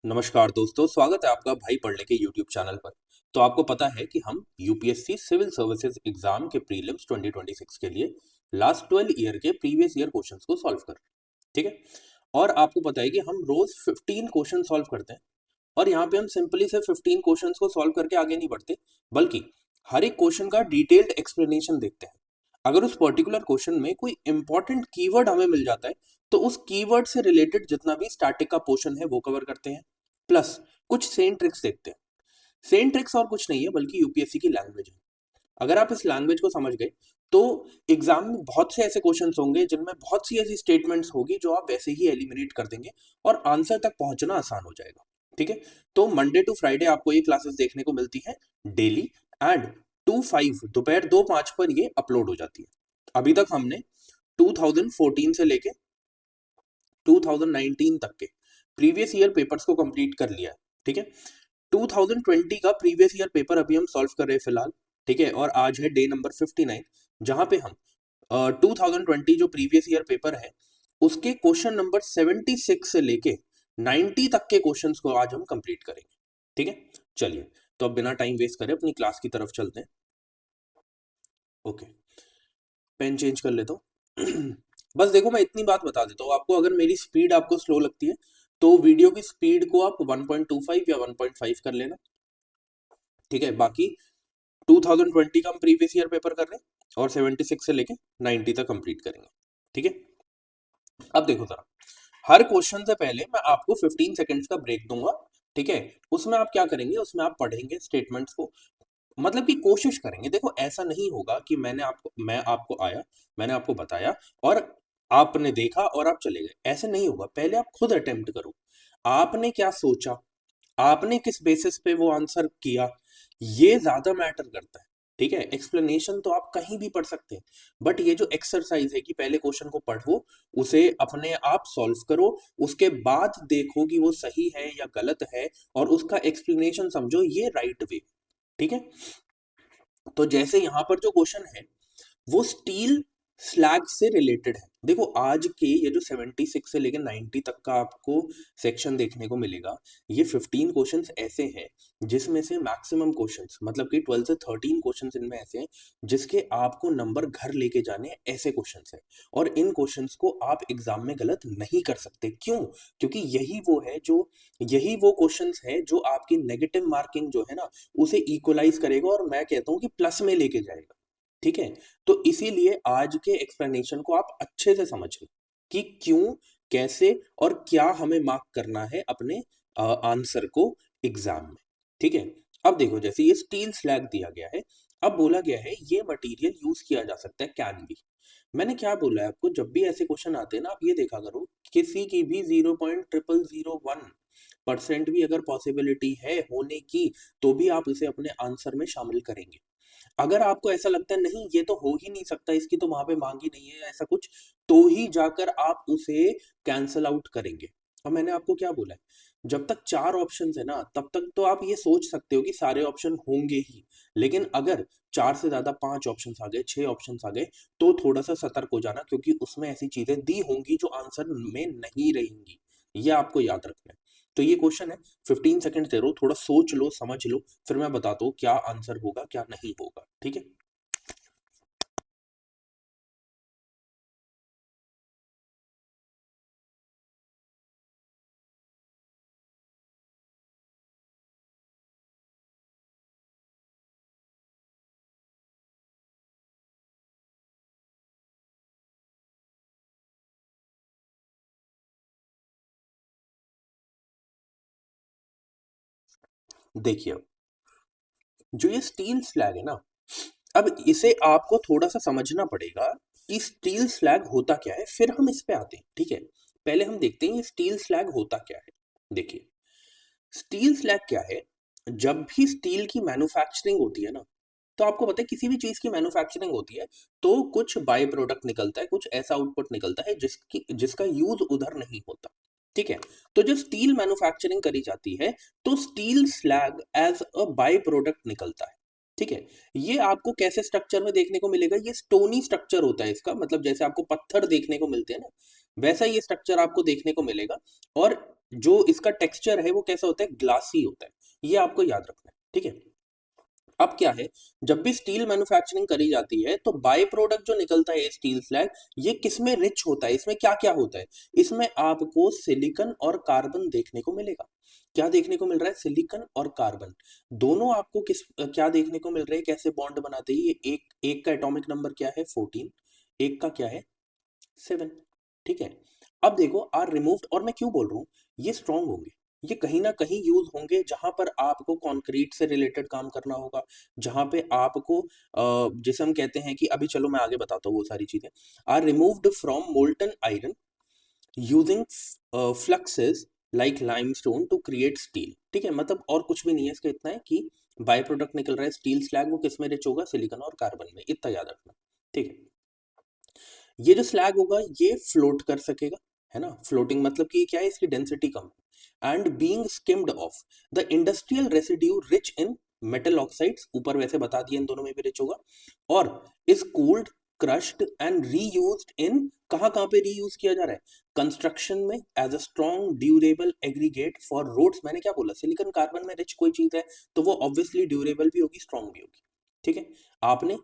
नमस्कार दोस्तों, स्वागत है आपका भाई पढ़ने के यूट्यूब चैनल पर। तो आपको पता है कि हम यूपीएससी सिविल सर्विसेज एग्जाम के प्रीलिम्स 2026 के लिए लास्ट 12 ईयर के प्रीवियस ईयर क्वेश्चंस को सॉल्व कर रहे हैं, ठीक है। और आपको पता है कि हम रोज 15 क्वेश्चन सॉल्व करते हैं और यहाँ पे हम सिंपली से 15 क्वेश्चंस को सॉल्व करके आगे नहीं बढ़ते, बल्कि हर एक क्वेश्चन का डिटेल्ड एक्सप्लेनेशन देखते हैं। अगर उस पर्टिकुलर क्वेश्चन में कोई इंपॉर्टेंट कीवर्ड हमें मिल जाता है तो उस कीवर्ड से रिलेटेड जितना भी स्टैटिक का पोर्शन है वो कवर करते हैं, प्लस कुछ सेम ट्रिक्स देखते हैं। सेम ट्रिक्स और कुछ नहीं है बल्कि यूपीएससी की लैंग्वेज है। अगर आप इस लैंग्वेज को समझ गए तो एग्जाम में बहुत से ऐसे क्वेश्चंस होंगे जिनमें बहुत सी ऐसी स्टेटमेंट्स होगी जो आप वैसे ही एलिमिनेट कर देंगे और आंसर तक पहुंचना आसान हो जाएगा, ठीक है। तो मंडे टू फ्राइडे आपको ये क्लासेस देखने को मिलती हैं डेली, एंड 2-5 दोपहर 2-5 पर ये अपलोड हो जाती है। अभी तक हमने 2014 से लेके 2019 तक के प्रीवियस ईयर पेपर्स को कंप्लीट कर लिया है, ठीक है। 2020 का प्रीवियस ईयर पेपर अभी हम सॉल्व कर रहे हैं फिलहाल, ठीक है। और आज है डे नंबर 59, जहां पे हम 2020 जो प्रीवियस ईयर पेपर है उसके क्वेश्चन नंबर 76 से लेके 90 तक के क्वेश्चंस को आज हम कंप्लीट करेंगे, ठीक है। चलिए, तो अब बिना टाइम वेस्ट करे अपनी क्लास की तरफ चलते हैं। ओके, पेन चेंज कर लेता हूँ। बस देखो, मैं इतनी बात बता देता हूँ आपको, अगर मेरी स्पीड आपको स्लो लगती है तो वीडियो की स्पीड को आप 1.25 या 1.5 कर लेना, ठीक है। बाकी 2020 का हम प्रीवियस ईयर पेपर कर रहे हैं और 76 से लेके 90 तक कंप्लीट करेंगे, ठीक है। अब देखो जरा, हर क्वेश्चन से पहले मैं आपको 15 सेकंड्स का ब्रेक दूंगा, ठीक है। उसमें आप क्या करेंगे, उसमें आप पढ़ेंगे स्टेटमेंट्स को, मतलब कि कोशिश करेंगे। देखो, ऐसा नहीं होगा कि मैं आपको आया, मैंने आपको बताया और आपने देखा और आप चले गए, ऐसे नहीं होगा। पहले आप खुद अटेम्प्ट करो, आपने क्या सोचा, आपने किस बेसिस पे वो आंसर किया, ये ज्यादा मैटर करता है, ठीक है। एक्सप्लेनेशन तो आप कहीं भी पढ़ सकते हैं, बट ये जो एक्सरसाइज है कि पहले क्वेश्चन को पढ़ो, उसे अपने आप सॉल्व करो, उसके बाद देखो कि वो सही है या गलत है और उसका एक्सप्लेनेशन समझो, ये राइट वे, ठीक है। तो जैसे यहां पर जो क्वेश्चन है वो स्टील स्लैग से रिलेटेड है। देखो, आज के ये जो 76 से लेकर 90 तक का आपको सेक्शन देखने को मिलेगा, ये 15 क्वेश्चंस ऐसे हैं जिसमें से मैक्सिमम क्वेश्चंस, मतलब कि 12 से 13 क्वेश्चंस इनमें ऐसे हैं जिसके आपको नंबर घर लेके जाने हैं, ऐसे क्वेश्चंस हैं। और इन क्वेश्चंस को आप एग्जाम में गलत नहीं कर सकते, क्यों? क्योंकि यही वो क्वेश्चंस है जो आपकी नेगेटिव मार्किंग जो है ना, उसे इक्वलाइज करेगा और मैं कहता हूं कि प्लस में लेके जाएगा, ठीक है। तो इसीलिए आज के एक्सप्लेनेशन को आप अच्छे से समझें कि क्यों, कैसे और क्या हमें मार्क करना है अपने आंसर को एग्जाम में, ठीक है। अब देखो, जैसे ये स्टील स्लैग दिया गया है, अब बोला गया है ये मटेरियल यूज किया जा सकता है, कैन बी। मैंने क्या बोला है आपको, जब भी ऐसे क्वेश्चन आते हैं ना, आप ये देखा करो, किसी की भी 0.0001% भी अगर पॉसिबिलिटी है होने की, तो भी आप उसे अपने आंसर में शामिल करेंगे। अगर आपको ऐसा लगता है नहीं ये तो हो ही नहीं सकता, इसकी तो वहां पे मांग ही नहीं है ऐसा कुछ, तो ही जाकर आप उसे कैंसल आउट करेंगे। और मैंने आपको क्या बोला है, जब तक 4 ऑप्शंस है ना, तब तक तो आप ये सोच सकते हो कि सारे ऑप्शन होंगे ही, लेकिन अगर 4 से ज्यादा 5 ऑप्शंस आ गए, 6 ऑप्शंस आ गए, तो थोड़ा सा सतर्क हो जाना, क्योंकि उसमें ऐसी चीजें दी होंगी जो आंसर में नहीं रहेंगी, ये आपको याद रखना है। तो ये क्वेश्चन है, 15 सेकंड दे रहा हूं, थोड़ा सोच लो, समझ लो, फिर मैं बताता हूँ क्या आंसर होगा क्या नहीं होगा, ठीक है। देखिए, जो ये स्टील स्लैग है ना, अब इसे आपको थोड़ा सा समझना पड़ेगा कि स्टील स्लैग होता क्या है, फिर हम इस पे आते हैं, ठीक है। पहले हम देखते हैं ये स्टील स्लैग होता क्या है। देखिए, स्टील स्लैग क्या है, जब भी स्टील की मैन्युफैक्चरिंग होती है ना, तो आपको पता है किसी भी चीज की मैन्युफैक्चरिंग होती है तो कुछ बाय प्रोडक्ट निकलता है, कुछ ऐसा आउटपुट निकलता है जिसका यूज उधर नहीं होता, ठीक है। तो जब स्टील मैन्युफैक्चरिंग करी जाती है तो steel slag as a by product निकलता है, ठीक है। ये आपको कैसे स्ट्रक्चर में देखने को मिलेगा, ये स्टोनी स्ट्रक्चर होता है इसका, मतलब जैसे आपको पत्थर देखने को मिलते हैं ना, वैसा ये स्ट्रक्चर आपको देखने को मिलेगा। और जो इसका टेक्सचर है वो कैसा होता है, ग्लासी होता है, ये आपको याद रखना है, ठीक है। अब क्या है, जब भी स्टील मैन्युफैक्चरिंग करी जाती है तो बाय प्रोडक्ट जो निकलता है स्टील स्लैग, ये किसमें रिच होता है, इसमें क्या क्या होता है, इसमें आपको सिलिकॉन और कार्बन देखने को मिलेगा। क्या देखने को मिल रहा है, सिलिकॉन और कार्बन दोनों आपको क्या देखने को मिल रहे हैं, कैसे बॉन्ड बनाते हैं, ये एक का एटॉमिक नंबर क्या है 14, एक का क्या है 7, ठीक है। अब देखो आर रिमूव्ड, और मैं क्यों बोल रहा हूं ये स्ट्रांग होंगे, ये कहीं ना कहीं यूज होंगे जहां पर आपको कंक्रीट से रिलेटेड काम करना होगा, जहां पे आपको जिसे हम कहते हैं कि अभी चलो मैं आगे बताता हूँ वो सारी चीजें। Are removed from molten iron using fluxes like limestone to create steel, ठीक है। मतलब और कुछ भी नहीं है इसका, इतना है कि बाय प्रोडक्ट निकल रहा है स्टील स्लैग, वो किसमें रिच होगा, सिलिकॉन और कार्बन में, इतना याद रखना, ठीक है। ये जो स्लैग होगा ये फ्लोट कर सकेगा, है ना, फ्लोटिंग मतलब कि क्या है, इसकी डेंसिटी कम है। And being skimmed of the industrial residue rich in metal oxides, ऊपर वैसे बता दिया इन दोनों में भी रिच होगा, और is cooled crushed and reused in, कहां कहां पे रीयूज किया जा रहा है, कंस्ट्रक्शन में as a strong durable aggregate for roads. मैंने क्या बोला, सिलिकॉन कार्बन में रिच कोई चीज है तो वो ऑब्वियसली ड्यूरेबल भी होगी, स्ट्रॉन्ग भी होगी, ठीक है। आपने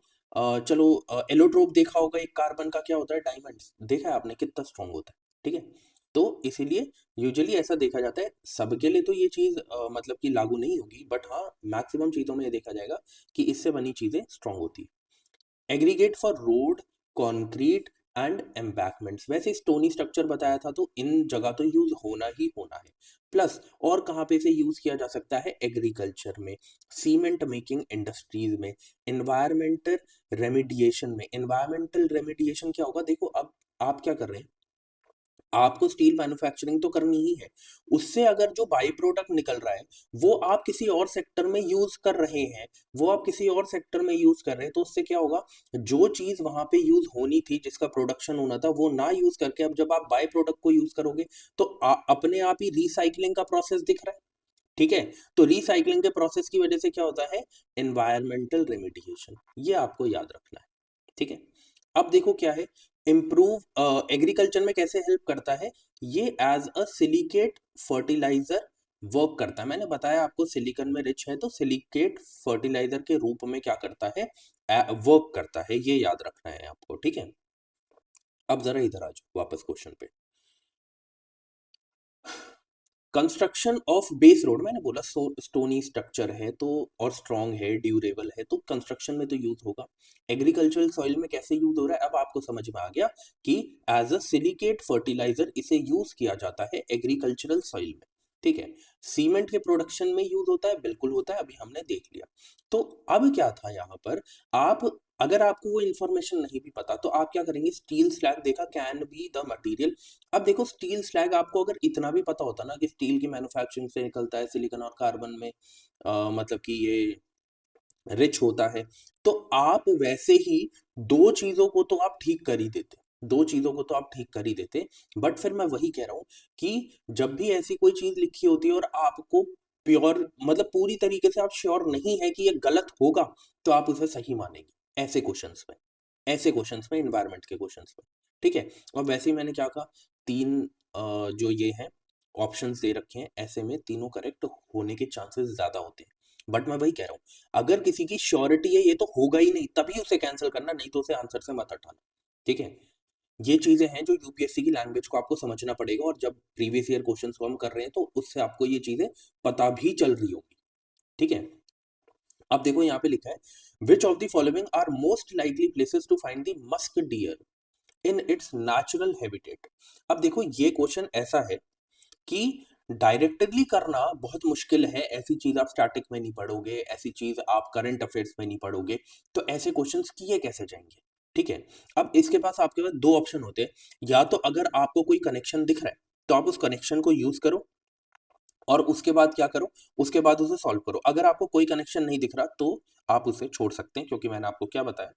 चलो एलोट्रोप देखा होगा, एक कार्बन का क्या होता है, डायमंड्स देखा है आपने कितना स्ट्रॉन्ग होता है, ठीक है। तो इसीलिए यूजुअली ऐसा देखा जाता है, सबके लिए तो ये चीज मतलब कि लागू नहीं होगी, बट हाँ मैक्सिमम चीजों में ये देखा जाएगा कि इससे बनी चीजें स्ट्रॉन्ग होती है। Aggregate for road, concrete and embankments, वैसे स्टोनी स्ट्रक्चर बताया था तो इन जगह तो यूज होना ही होना है। प्लस और कहाँ पे से यूज किया जा सकता है, एग्रीकल्चर में, सीमेंट मेकिंग इंडस्ट्रीज में, इन्वायरमेंटल रेमिडिएशन में। इन्वायरमेंटल रेमिडिएशन क्या होगा, देखो अब आप क्या कर रहे हैं, आपको स्टील मैन्युफैक्चरिंग तो करनी ही है, उससे अगर जो बाई प्रोडक्ट निकल रहा है वो आप किसी और सेक्टर में यूज कर रहे हैं, वो आप किसी और सेक्टर में यूज कर रहे हैं, तो उससे क्या होगा, जो चीज वहां पे यूज होनी थी, जिसका प्रोडक्शन होना था, वो ना यूज करके अब जब आप बाई प्रोडक्ट को यूज करोगे तो अपने आप ही रिसाइकलिंग का प्रोसेस दिख रहा है, ठीक है। तो रिसाइकलिंग के प्रोसेस की वजह से क्या होता है, एनवायरमेंटल रेमिडिएशन, ये आपको याद रखना है, ठीक है। अब देखो क्या है, इम्प्रूव एग्रीकल्चर में कैसे हेल्प करता है, ये as a silicate fertilizer work करता है। मैंने बताया आपको सिलिकॉन में रिच है तो सिलिकेट फर्टिलाइजर के रूप में क्या करता है, वर्क करता है, ये याद रखना है आपको, ठीक है। अब जरा इधर आ जाओ वापस क्वेश्चन पे। कंस्ट्रक्शन ऑफ बेस रोड, मैंने बोला स्टोनी स्ट्रक्चर है तो, और स्ट्रॉन्ग है, ड्यूरेबल है, तो कंस्ट्रक्शन में तो यूज होगा। एग्रीकल्चरल सॉइल में कैसे यूज हो रहा है, अब आपको समझ में आ गया कि एज अ सिलिकेट फर्टिलाइजर इसे यूज किया जाता है एग्रीकल्चरल सॉइल में, ठीक है। सीमेंट के प्रोडक्शन में यूज होता है, बिल्कुल होता है, अभी हमने देख लिया। तो अब क्या था यहाँ पर, आप अगर आपको वो इन्फॉर्मेशन नहीं भी पता तो आप क्या करेंगे, स्टील स्लैग देखा, कैन बी द मटेरियल। अब देखो स्टील स्लैग आपको अगर इतना भी पता होता ना कि स्टील की मैन्युफैक्चरिंग से निकलता है, सिलिकॉन और कार्बन में मतलब कि ये रिच होता है, तो आप वैसे ही दो चीजों को तो आप ठीक कर ही देते, दो चीजों को तो आप ठीक कर ही देते। बट फिर मैं वही कह रहा हूं कि जब भी ऐसी कोई चीज लिखी होती है और आपको प्योर मतलब पूरी तरीके से आप श्योर नहीं है कि ये गलत होगा, तो आप उसे सही मानेंगे ऐसे क्वेश्चंस में, ऐसे क्वेश्चंस में, इन्वायरमेंट के क्वेश्चंस में, ठीक है। और वैसे ही मैंने क्या कहा, तीन जो ये हैं ऑप्शंस दे रखे हैं, ऐसे में तीनों करेक्ट होने के चांसेस ज्यादा होते हैं। बट मैं वही कह रहा हूँ, अगर किसी की श्योरिटी है ये तो होगा ही नहीं, तभी उसे कैंसिल करना, नहीं तो उसे आंसर से मत हटाना, ठीक है। ये चीजें हैं जो यूपीएससी की लैंग्वेज को आपको समझना पड़ेगा, और जब प्रीवियस ईयर क्वेश्चन को हम कर रहे हैं तो उससे आपको ये चीजें पता भी चल रही होंगी, ठीक है। अब देखो यहाँ पे लिखा है, which of the following are most likely places to find the musk deer in its natural habitat. अब देखो ये क्वेश्चन ऐसा है कि डायरेक्टली करना बहुत मुश्किल है, ऐसी चीज आप स्टैटिक में नहीं पढ़ोगे, ऐसी चीज आप करंट अफेयर्स में नहीं पढ़ोगे, तो ऐसे क्वेश्चंस किए कैसे जाएंगे, ठीक है। अब इसके पास आपके पास दो ऑप्शन होते हैं, या तो अगर आपको कोई कनेक्शन दिख रहा है तो आप उस कनेक्शन को यूज करो, और उसके बाद क्या करो, उसके बाद उसे सॉल्व करो। अगर आपको कोई कनेक्शन नहीं दिख रहा तो आप उसे छोड़ सकते हैं, क्योंकि मैंने आपको क्या बताया,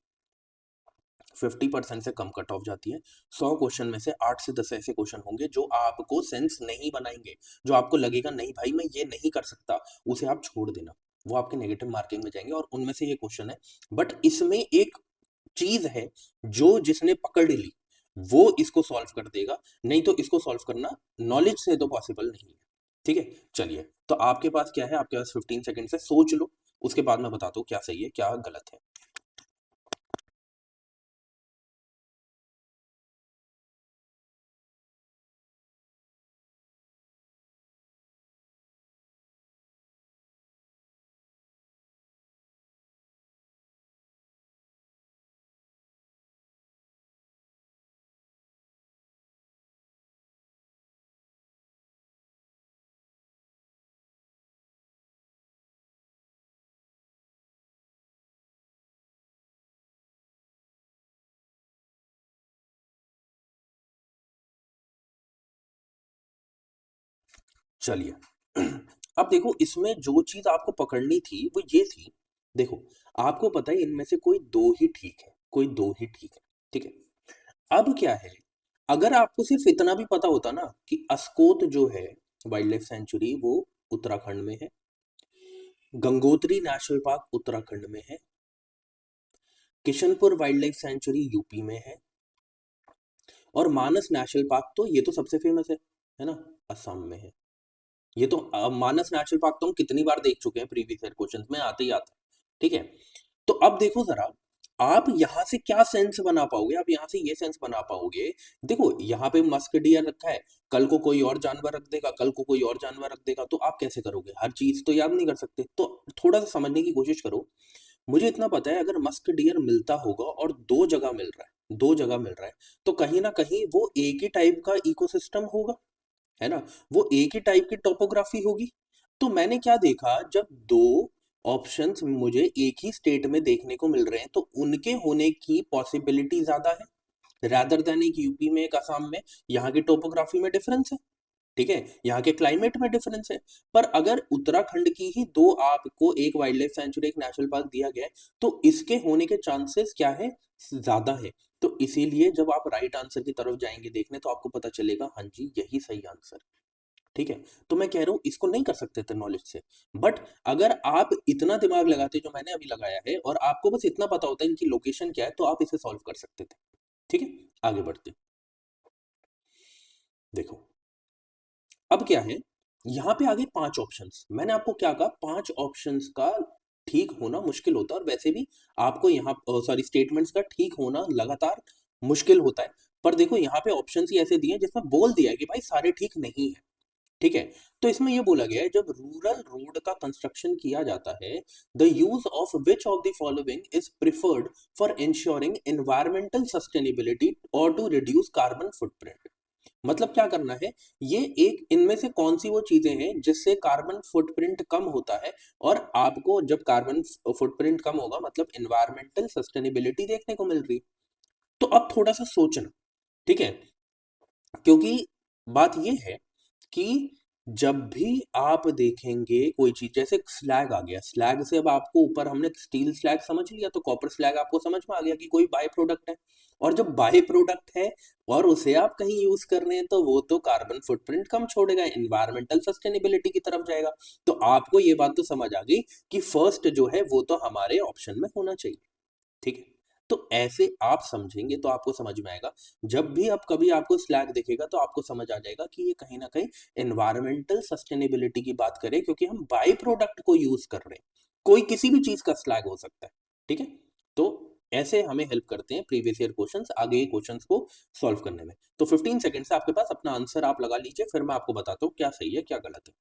50% से कम कट ऑफ जाती है। 100 क्वेश्चन में से 8 से 10 ऐसे क्वेश्चन होंगे जो आपको सेंस नहीं बनाएंगे, जो आपको लगेगा नहीं भाई मैं ये नहीं कर सकता, उसे आप छोड़ देना, वो आपके नेगेटिव मार्किंग में जाएंगे, और उनमें से ये क्वेश्चन है। बट इसमें एक चीज है, जो जिसने पकड़ ली वो इसको सॉल्व कर देगा, नहीं तो इसको सॉल्व करना नॉलेज से तो पॉसिबल नहीं है। ठीक है, चलिए तो आपके पास क्या है, आपके पास 15 सेकंड है, सोच लो, उसके बाद मैं बताता हूँ क्या सही है क्या गलत है। चलिए अब देखो, इसमें जो चीज आपको पकड़नी थी वो ये थी, देखो आपको पता है इनमें से कोई दो ही ठीक है, कोई दो ही ठीक है, ठीक है। अब क्या है, अगर आपको सिर्फ इतना भी पता होता ना कि अस्कोत जो है वाइल्ड लाइफ सेंचुरी वो उत्तराखंड में है, गंगोत्री नेशनल पार्क उत्तराखंड में है, Kishanpur wild life sanctuary UP में है, और मानस नेशनल पार्क तो ये तो सबसे फेमस है ना, असम में है। ये तो मानस नेशनल पार्क तो हम कितनी बार देख चुके हैं, प्रीवियस ईयर क्वेश्चंस में आते ही आता है, ठीक है। तो अब देखो जरा, आप यहां से क्या सेंस बना पाओगे, आप यहां से ये सेंस बना पाओगे, देखो यहाँ पे मस्क डियर रखा है, कल को कोई और जानवर रख देगा, कल को कोई और जानवर रख देगा, तो आप कैसे करोगे, हर चीज तो याद नहीं कर सकते, तो थोड़ा सा समझने की कोशिश करो। मुझे इतना पता है, अगर मस्क डियर मिलता होगा और दो जगह मिल रहा है, दो जगह मिल रहा है, तो कहीं ना कहीं वो एक ही टाइप का इकोसिस्टम होगा, है ना, वो एक ही टाइप की टोपोग्राफी होगी। तो मैंने क्या देखा, जब दो ऑप्शंस मुझे एक ही स्टेट में देखने को मिल रहे हैं तो उनके होने की पॉसिबिलिटी ज्यादा है, रादर देन एक यूपी में एक असम में। यहाँ की टोपोग्राफी में डिफरेंस है, ठीक है, यहाँ के क्लाइमेट में डिफरेंस है। पर अगर उत्तराखंड की ही दो, आपको एक वाइल्ड लाइफ सेंचुरी एक नेशनल पार्क दिया गया है, तो इसके होने के चांसेस क्या है, ज्यादा है। तो इसीलिए जब आप राइट आंसर की तरफ जाएंगे देखने, तो आपको पता चलेगा हाँ जी यही सही आंसर, ठीक है। तो मैं कह रहा हूं इसको नहीं कर सकते थे नॉलेज से, बट अगर आप इतना दिमाग लगाते जो मैंने अभी लगाया है, और आपको बस इतना पता होता है इनकी लोकेशन क्या है, तो आप इसे सॉल्व कर सकते थे, ठीक है। आगे बढ़ते, देखो अब क्या है, यहाँ पे आगे पांच ऑप्शंस, मैंने आपको क्या कहा, पांच ऑप्शंस का ठीक होना मुश्किल होता है, और वैसे भी आपको यहाँ सॉरी स्टेटमेंट्स का ठीक होना लगातार मुश्किल होता है। पर देखो यहाँ पे ऑप्शंस ही ऐसे दिए हैं जिसमें बोल दिया है कि भाई सारे ठीक नहीं है, ठीक है। तो इसमें ये बोला गया है, जब रूरल रोड का कंस्ट्रक्शन किया जाता है, the use of which of the following is preferred for ensuring environmental sustainability और टू रिड्यूस कार्बन फुटप्रिंट। मतलब क्या करना है, ये एक इनमें से कौन सी वो चीजें हैं जिससे कार्बन फुटप्रिंट कम होता है, और आपको जब कार्बन फुटप्रिंट कम होगा मतलब एनवायरमेंटल सस्टेनेबिलिटी देखने को मिल रही है। तो अब थोड़ा सा सोचना, ठीक है, क्योंकि बात ये है कि जब भी आप देखेंगे कोई चीज, जैसे स्लैग आ गया, स्लैग से अब आपको ऊपर हमने स्टील स्लैग समझ लिया, तो कॉपर स्लैग आपको समझ में आ गया कि कोई बाय प्रोडक्ट है, और जब बाय प्रोडक्ट है और उसे आप कहीं यूज कर रहे हैं, तो वो तो कार्बन फुटप्रिंट कम छोड़ेगा, एनवायरमेंटल सस्टेनेबिलिटी की तरफ जाएगा। तो आपको ये बात तो समझ आ गई कि फर्स्ट जो है वो तो हमारे ऑप्शन में होना चाहिए, ठीक है। तो ऐसे आप समझेंगे तो आपको समझ में आएगा, जब भी आप कभी आपको स्लैग दिखेगा तो आपको समझ आ जाएगा कि ये कहीं ना कहीं एनवायरमेंटल सस्टेनेबिलिटी की बात करें, क्योंकि हम बाई प्रोडक्ट को यूज कर रहे हैं, कोई किसी भी चीज का स्लैग हो सकता है, ठीक है। तो ऐसे हमें हेल्प करते हैं प्रीवियस ईयर क्वेश्चंस आगे क्वेश्चंस को सॉल्व करने में। तो 15 सेकंड से आपके पास अपना आंसर आप लगा लीजिए, फिर मैं आपको बताता हूँ क्या सही है क्या गलत है।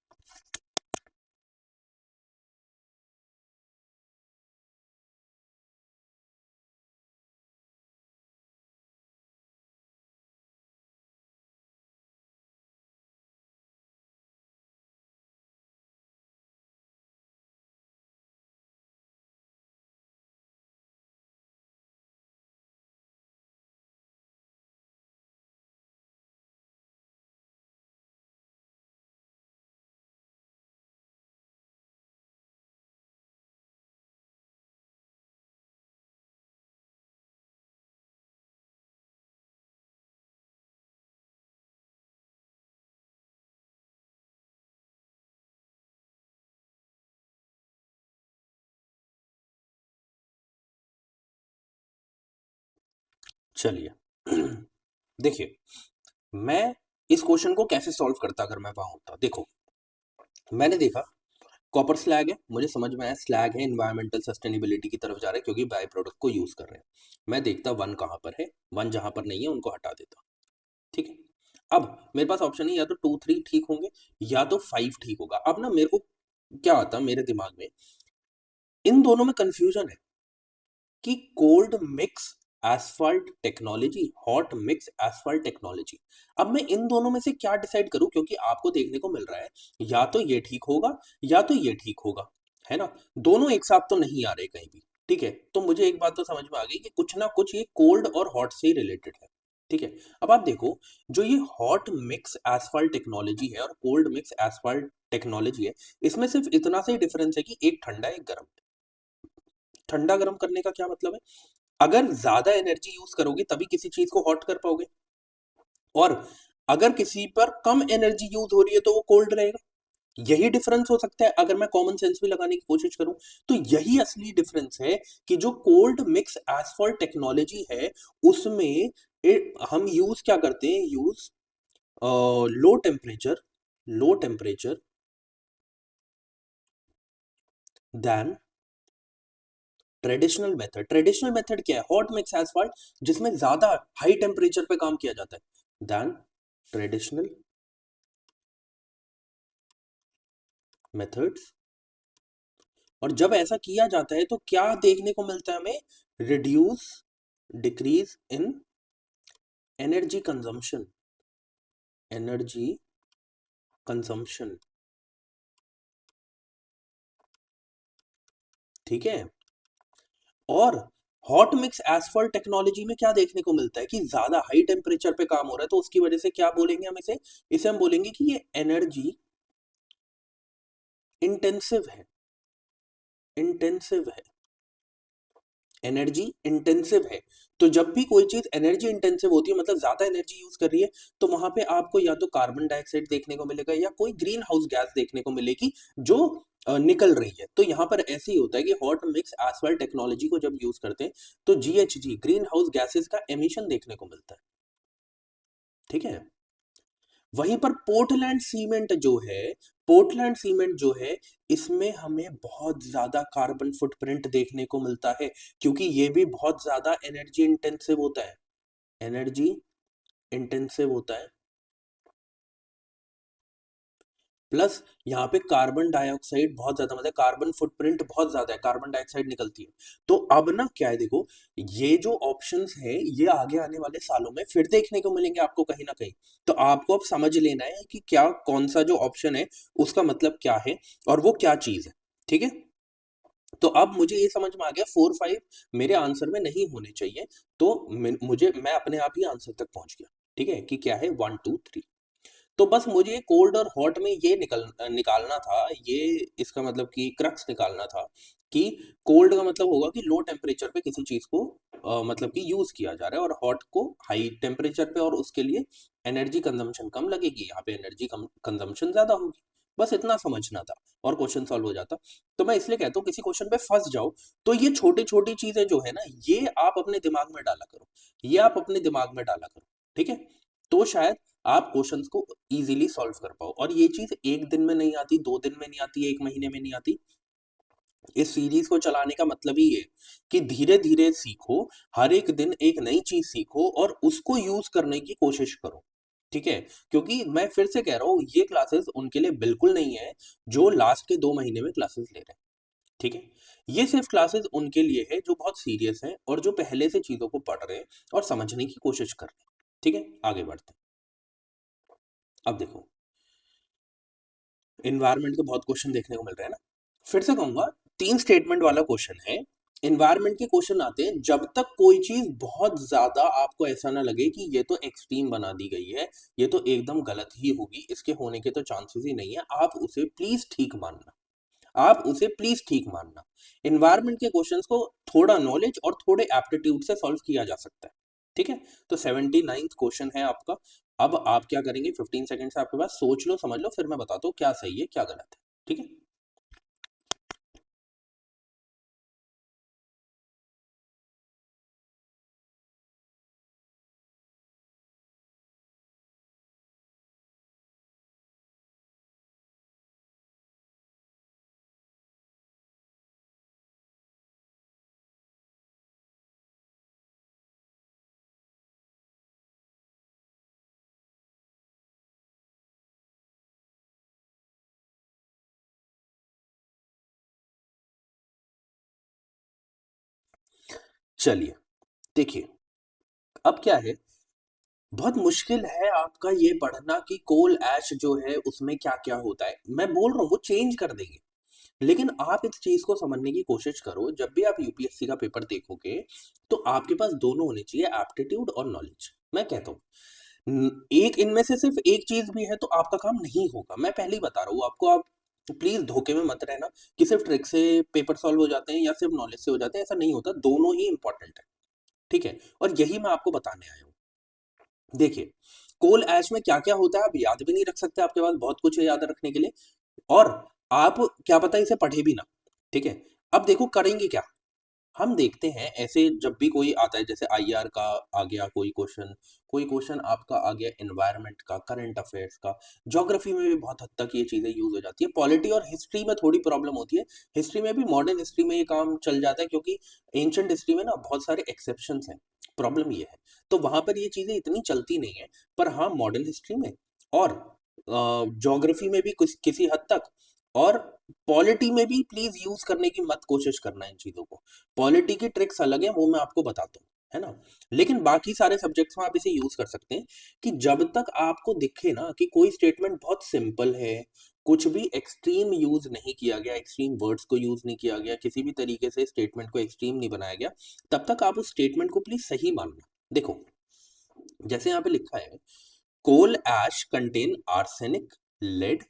चलिए देखिए, मैं इस क्वेश्चन को कैसे सॉल्व करता अगर मैं वहां होता, देखो मैंने देखा कॉपर स्लैग है, मुझे समझ में आया स्लैग है, एनवायरमेंटल सस्टेनेबिलिटी की तरफ जा रहा है क्योंकि बाय प्रोडक्ट को यूज कर रहे हैं। मैं देखता वन कहाँ पर है, वन जहां पर नहीं है उनको हटा देता। ठीक है, अब मेरे पास ऑप्शन है या तो 2 3 ठीक होंगे या तो 5 ठीक होगा। अब ना मेरे को क्या आता मेरे दिमाग में, इन दोनों में कंफ्यूजन है कि cold mix asphalt technology, hot mix asphalt technology. अब मैं इन दोनों में से क्या डिसाइड करूं, क्योंकि आपको देखने को मिल रहा है या तो ये ठीक होगा या तो ये ठीक होगा, है ना। दोनों एक साथ तो नहीं आ रहे कहीं भी। ठीक है, तो मुझे एक बात तो समझ में आ गई कि कुछ ना कुछ ये कोल्ड और हॉट से ही रिलेटेड है। ठीक है, अब आप देखो, जो ये हॉट मिक्स एसफाल्ट टेक्नोलॉजी है और कोल्ड मिक्स एसफाल्ट टेक्नोलॉजी है, इसमें सिर्फ इतना सा ही डिफरेंस है कि एक ठंडा एक गर्म। ठंडा गर्म करने का क्या मतलब है, अगर ज्यादा एनर्जी यूज करोगे तभी किसी चीज को हॉट कर पाओगे, और अगर किसी पर कम एनर्जी यूज हो रही है तो वो कोल्ड रहेगा। यही डिफरेंस हो सकता है अगर मैं कॉमन सेंस भी लगाने की कोशिश करूं। तो यही असली डिफरेंस है कि जो कोल्ड मिक्स एसफॉल्ट टेक्नोलॉजी है उसमें हम यूज क्या करते हैं, use low temperature, low temperature than traditional method. Traditional method क्या है, हॉट मिक्स एसफॉल्ट, जिसमें ज्यादा हाई टेम्परेचर पे काम किया जाता है देन ट्रेडिशनल मेथड्स। और जब ऐसा किया जाता है तो क्या देखने को मिलता है हमें, reduce, decrease in energy consumption, energy consumption. ठीक है, और हॉट मिक्स एसफॉल्ट टेक्नोलॉजी में क्या देखने को मिलता है कि ज्यादा हाई टेम्परेचर पे काम हो रहा है, तो उसकी वजह से क्या बोलेंगे हम इसे, इसे हम बोलेंगे कि ये एनर्जी इंटेंसिव है, इंटेंसिव है, एनर्जी इंटेंसिव है। तो जब भी कोई चीज एनर्जी इंटेंसिव होती है, मतलब ज्यादा एनर्जी यूज कर रही है, तो वहां पे आपको या तो कार्बन डाइऑक्साइड देखने को मिलेगा या कोई ग्रीन हाउस गैस देखने को मिलेगी जो निकल रही है। तो यहाँ पर ऐसे ही होता है कि हॉट मिक्स एसफॉल्ट टेक्नोलॉजी को जब यूज करते हैं तो जीएचजी, ग्रीन हाउस गैसेस का एमिशन देखने को मिलता है। ठीक है, वहीं पर पोर्टलैंड सीमेंट जो है, पोर्टलैंड सीमेंट जो है, इसमें हमें बहुत ज्यादा कार्बन फुटप्रिंट देखने को मिलता है, क्योंकि ये भी बहुत ज्यादा एनर्जी इंटेंसिव होता है, एनर्जी इंटेंसिव होता है। प्लस यहाँ पे कार्बन डाइऑक्साइड बहुत ज्यादा, मतलब कार्बन फुटप्रिंट बहुत ज्यादा है, कार्बन डाइऑक्साइड निकलती है। तो अब ना क्या है, देखो, ये जो ऑप्शंस है ये आगे आने वाले सालों में फिर देखने को मिलेंगे आपको कहीं ना कहीं। तो आपको अब समझ लेना है कि क्या कौन सा जो ऑप्शन है उसका मतलब क्या है और वो क्या चीज है। ठीक है, तो अब मुझे ये समझ में आ गया 4 5 मेरे आंसर में नहीं होने चाहिए। तो मैं अपने आप ही आंसर तक पहुंच गया। ठीक है, कि क्या है 1 2 3। तो बस मुझे कोल्ड और हॉट में ये निकालना था, ये इसका मतलब कि क्रक्स निकालना था कि कोल्ड का मतलब होगा कि लो टेम्परेचर पे किसी चीज को मतलब कि यूज किया जा रहा है, और हॉट को हाई टेम्परेचर पे और उसके लिए एनर्जी कंजम्पशन कम लगेगी, यहाँ पे एनर्जी कंजम्पशन ज्यादा होगी। बस इतना समझना था और क्वेश्चन सॉल्व हो जाता। तो मैं इसलिए कहता हूँ किसी क्वेश्चन पे फंस जाओ तो ये छोटी छोटी चीजें जो है ना, ये आप अपने दिमाग में डाला करो, ये आप अपने दिमाग में डाला करो। ठीक है, तो शायद आप क्वेश्चंस को इजीली सॉल्व कर पाओ। और ये चीज एक दिन में नहीं आती, 2 दिन में नहीं आती, एक महीने में नहीं आती। इस सीरीज को चलाने का मतलब ही ये कि धीरे धीरे सीखो, हर एक दिन एक नई चीज सीखो और उसको यूज करने की कोशिश करो। ठीक है, क्योंकि मैं फिर से कह रहा हूं ये क्लासेस उनके लिए बिल्कुल नहीं है जो लास्ट के 2 महीने में क्लासेस ले रहे हैं। ठीक है, ये सिर्फ क्लासेस उनके लिए है जो बहुत सीरियस हैं और जो पहले से चीजों को पढ़ रहे हैं और समझने की कोशिश कर रहे हैं। ठीक है, आगे बढ़ते हैं। अब देखो, इन्वायरमेंट के बहुत क्वेश्चन देखने को मिल रहे हैं ना। फिर से कहूंगा, 3 स्टेटमेंट वाला क्वेश्चन है। इन्वायरमेंट के क्वेश्चन आते हैं जब तक कोई चीज बहुत ज्यादा आपको ऐसा ना लगे कि ये तो एक्सट्रीम बना दी गई है, ये तो एकदम गलत ही होगी, इसके होने के तो चांसेस ही नहीं है, आप उसे प्लीज ठीक मानना, आप उसे प्लीज ठीक मानना। इन्वायरमेंट के क्वेश्चंस को थोड़ा नॉलेज और थोड़े एप्टीट्यूड से सॉल्व किया जा सकता है। ठीक है, तो 79th क्वेश्चन है आपका। अब आप क्या करेंगे, 15 सेकंड आपके पास, सोच लो समझ लो, फिर मैं बताता हूँ क्या सही है क्या गलत है। ठीक है। चलिए देखिए, अब क्या है, बहुत मुश्किल है आपका ये पढ़ना कि कोल ऐश जो है उसमें क्या क्या होता है। मैं बोल रहा हूँ वो चेंज कर देंगे, लेकिन आप इस चीज को समझने की कोशिश करो। जब भी आप यूपीएससी का पेपर देखोगे तो आपके पास दोनों होने चाहिए, एप्टीट्यूड और नॉलेज। मैं कहता हूँ एक इनमें से सिर्फ एक चीज भी है तो आपका काम नहीं होगा। मैं पहले ही बता रहा हूँ आपको, आप प्लीज धोखे में मत रहना कि सिर्फ ट्रिक से पेपर सॉल्व हो जाते हैं या सिर्फ नॉलेज से हो जाते हैं। ऐसा नहीं होता, दोनों ही इंपॉर्टेंट है। ठीक है, और यही मैं आपको बताने आया हूँ। देखिए, कोल ऐश में क्या क्या होता है आप याद भी नहीं रख सकते, आपके पास बहुत कुछ है याद रखने के लिए, और आप क्या पता इसे पढ़े भी ना। ठीक है, अब देखो करेंगे क्या। हम देखते हैं ऐसे जब भी कोई आता है, जैसे आईआर का आ गया कोई क्वेश्चन आपका आ गया एनवायरनमेंट का, करंट अफेयर्स का, ज्योग्राफी में भी बहुत हद तक ये चीजें यूज हो जाती है, पॉलिटी और हिस्ट्री में थोड़ी प्रॉब्लम होती है। हिस्ट्री में भी, मॉडर्न हिस्ट्री में ये काम चल जाता है क्योंकि एंशिएंट हिस्ट्री में ना बहुत सारे एक्सेप्शंस हैं। प्रॉब्लम ये है, तो वहां पर ये चीजें इतनी चलती नहीं है। पर हाँ, मॉडर्न हिस्ट्री में और ज्योग्राफी में भी कुछ किसी हद तक, और पॉलिटी में भी प्लीज यूज करने की मत कोशिश करना इन चीजों को। पॉलिटी की ट्रिक्स अलग है, वो मैं आपको बताता हूँ, है ना। लेकिन बाकी सारे सब्जेक्ट्स में आप इसे यूज कर सकते हैं कि जब तक आपको दिखे ना कि कोई स्टेटमेंट बहुत सिंपल है, कुछ भी एक्सट्रीम यूज नहीं किया गया, एक्सट्रीम वर्ड्स को यूज नहीं किया गया, किसी भी तरीके से स्टेटमेंट को एक्सट्रीम नहीं बनाया गया, तब तक आप उस स्टेटमेंट को प्लीज सही मानना। देखो, जैसे यहाँ पे लिखा है, coal ash contain arsenic, lead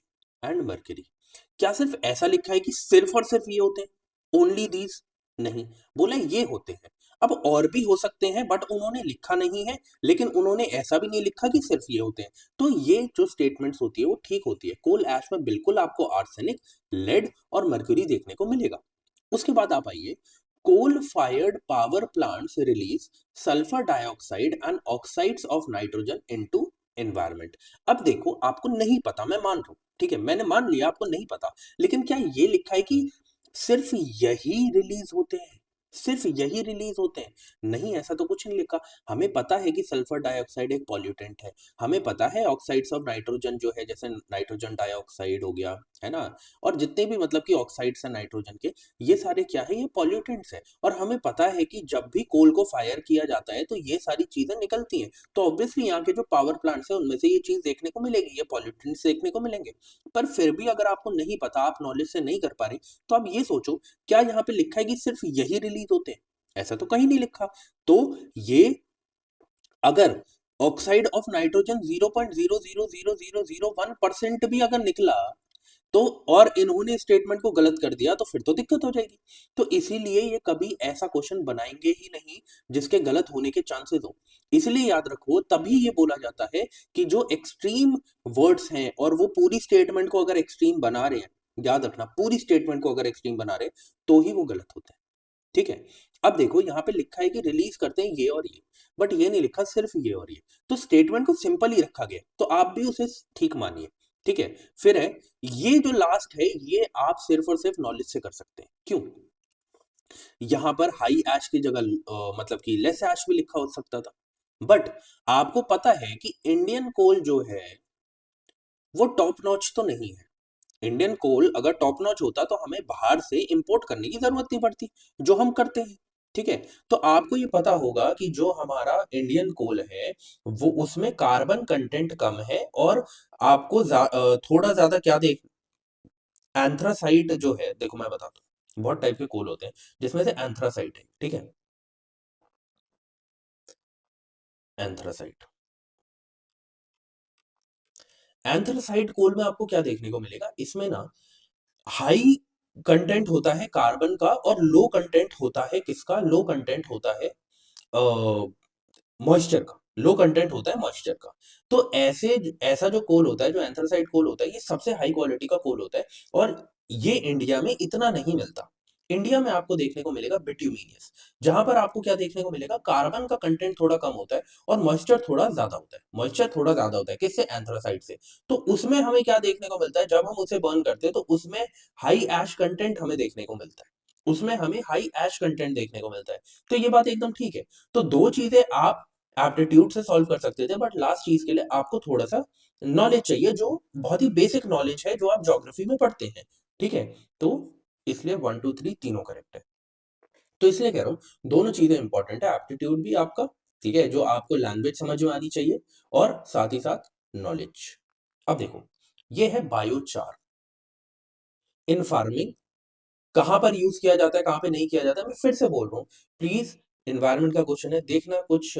and mercury. क्या सिर्फ ऐसा लिखा है कि सिर्फ और सिर्फ ये होते हैं, ओनली दीज? नहीं, बोला ये होते हैं। अब और भी हो सकते हैं बट उन्होंने लिखा नहीं है, लेकिन उन्होंने ऐसा भी नहीं लिखा कि सिर्फ ये होते हैं। तो ये जो स्टेटमेंट्स होती है वो ठीक होती है। कोल ऐश में बिल्कुल आपको आर्सेनिक, लेड और मर्क्यूरी देखने को मिलेगा। उसके बाद आप आइए, coal fired power plants release sulphur dioxide and oxides of nitrogen into environment. अब देखो, आपको नहीं पता, मैं मान रहा हूं, ठीक है, मैंने मान लिया आपको नहीं पता, लेकिन क्या ये लिखा है कि सिर्फ यही रिलीज होते हैं, सिर्फ यही रिलीज होते हैं? नहीं, ऐसा तो कुछ नहीं लिखा। हमें पता है कि सल्फर डाइऑक्साइड एक पॉल्यूटेंट है, हमें पता है ऑक्साइड्स ऑफ नाइट्रोजन जो है, जैसे नाइट्रोजन डाइऑक्साइड हो गया, है ना, और जितने भी मतलब कि ऑक्साइड्स हैं नाइट्रोजन के, ये सारे क्या है, ये पॉल्यूटेंट्स है। और हमें पता है कि जब भी कोल को फायर किया जाता है तो ये सारी चीजें निकलती हैं, तो ऑब्वियसली यहाँ के जो पावर प्लांट्स है उनमें से ये चीज देखने को मिलेगी, ये पॉल्यूटेंट्स देखने को मिलेंगे। पर फिर भी अगर आपको नहीं पता, आप नॉलेज से नहीं कर पा रहे, तो आप ये सोचो, क्या यहाँ पे लिखा है कि सिर्फ यही रिलीज होते हैं? ऐसा तो कहीं नहीं लिखा। तो ये, अगर ऑक्साइड ऑफ नाइट्रोजन 0.0000001% भी अगर निकला तो, और इन्होंने स्टेटमेंट को गलत कर दिया, तो फिर तो दिक्कत हो जाएगी। तो इसीलिए ये कभी ऐसा क्वेश्चन बनाएंगे ही नहीं जिसके गलत होने के चांसेस हो। इसलिए याद रखो, तभी ये बोला जाता है कि जो एक्सट्रीम वर्ड्स हैं और वो पूरी स्टेटमेंट को अगर एक्सट्रीम बना रहे हैं, याद रखना, पूरी स्टेटमेंट को अगर एक्सट्रीम बना रहे हैं तो ही वो गलत होता है। ठीक है, अब देखो यहाँ पे लिखा है कि रिलीज करते हैं ये और ये, बट ये नहीं लिखा सिर्फ ये और ये, तो स्टेटमेंट को सिंपल ही रखा गया, तो आप भी उसे ठीक मानिए। ठीक है, फिर है ये जो लास्ट है, ये आप सिर्फ और सिर्फ नॉलेज से कर सकते हैं। क्यों? यहां पर हाई ऐश की जगह मतलब कि लेस ऐश भी लिखा हो सकता था, बट आपको पता है कि इंडियन कोल जो है वो टॉप नॉच तो नहीं है। इंडियन कोल अगर टॉप नॉच होता तो हमें बाहर से इंपोर्ट करने की जरूरत नहीं पड़ती, जो हम करते हैं। ठीक है, तो आपको ये पता होगा कि जो हमारा इंडियन कोल है वो, उसमें कार्बन कंटेंट कम है, और आपको थोड़ा ज्यादा क्या देख, एंथ्रासाइट जो है, देखो मैं बताता हूँ, बहुत टाइप के कोल होते हैं जिसमें से एंथ्रासाइट है। ठीक है, एंथ्रासाइट, एंथ्रासाइट कोल में आपको क्या देखने को मिलेगा, इसमें ना हाई कंटेंट होता है कार्बन का, और लो कंटेंट होता है किसका, लो कंटेंट होता है मॉइस्चर का, लो कंटेंट होता है मॉइस्चर का। तो ऐसे, ऐसा जो कोल होता है, जो एंथ्रासाइट कोल होता है, ये सबसे हाई क्वालिटी का कोल होता है, और ये इंडिया में इतना नहीं मिलता। इंडिया में आपको देखने को मिलेगा बिट्यूमिनियस, जहां पर आपको क्या देखने को मिलेगा, कार्बन का कंटेंट थोड़ा कम होता है और मॉइस्चर थोड़ा ज्यादा होता है, मॉइस्चर थोड़ा ज्यादा होता है, किससे, एंथ्रासाइट से। तो उसमें हमें क्या देखने को मिलता है, जब हम उसे बर्न करते हैं तो उसमें हाई ऐश कंटेंट हमें देखने को मिलता है, उसमें हमें हाई ऐश कंटेंट देखने को मिलता है। तो ये बात एकदम ठीक है। तो दो चीजें आप एप्टीट्यूड से सॉल्व कर सकते थे, बट लास्ट चीज के लिए आपको थोड़ा सा नॉलेज चाहिए, जो बहुत ही बेसिक नॉलेज है, जो आप ज्योग्राफी में पढ़ते हैं। ठीक है, तो इसलिए 1 2 3 तीनों करेक्ट है। तो इसलिए कह रहा हूँ दोनों चीजें इंपॉर्टेंट है, एप्टीट्यूड भी आपका, ठीक है, जो आपको लैंग्वेज समझ में आनी चाहिए, और साथ ही साथ नॉलेज। अब देखो, ये है बायोचार इन फार्मिंग। कहाँ पर यूज किया जाता है, कहाँ पे नहीं किया जाता है, मैं फिर से बोल रहा हूँ, प्लीज। एनवायरनमेंट का क्वेश्चन है, देखना कुछ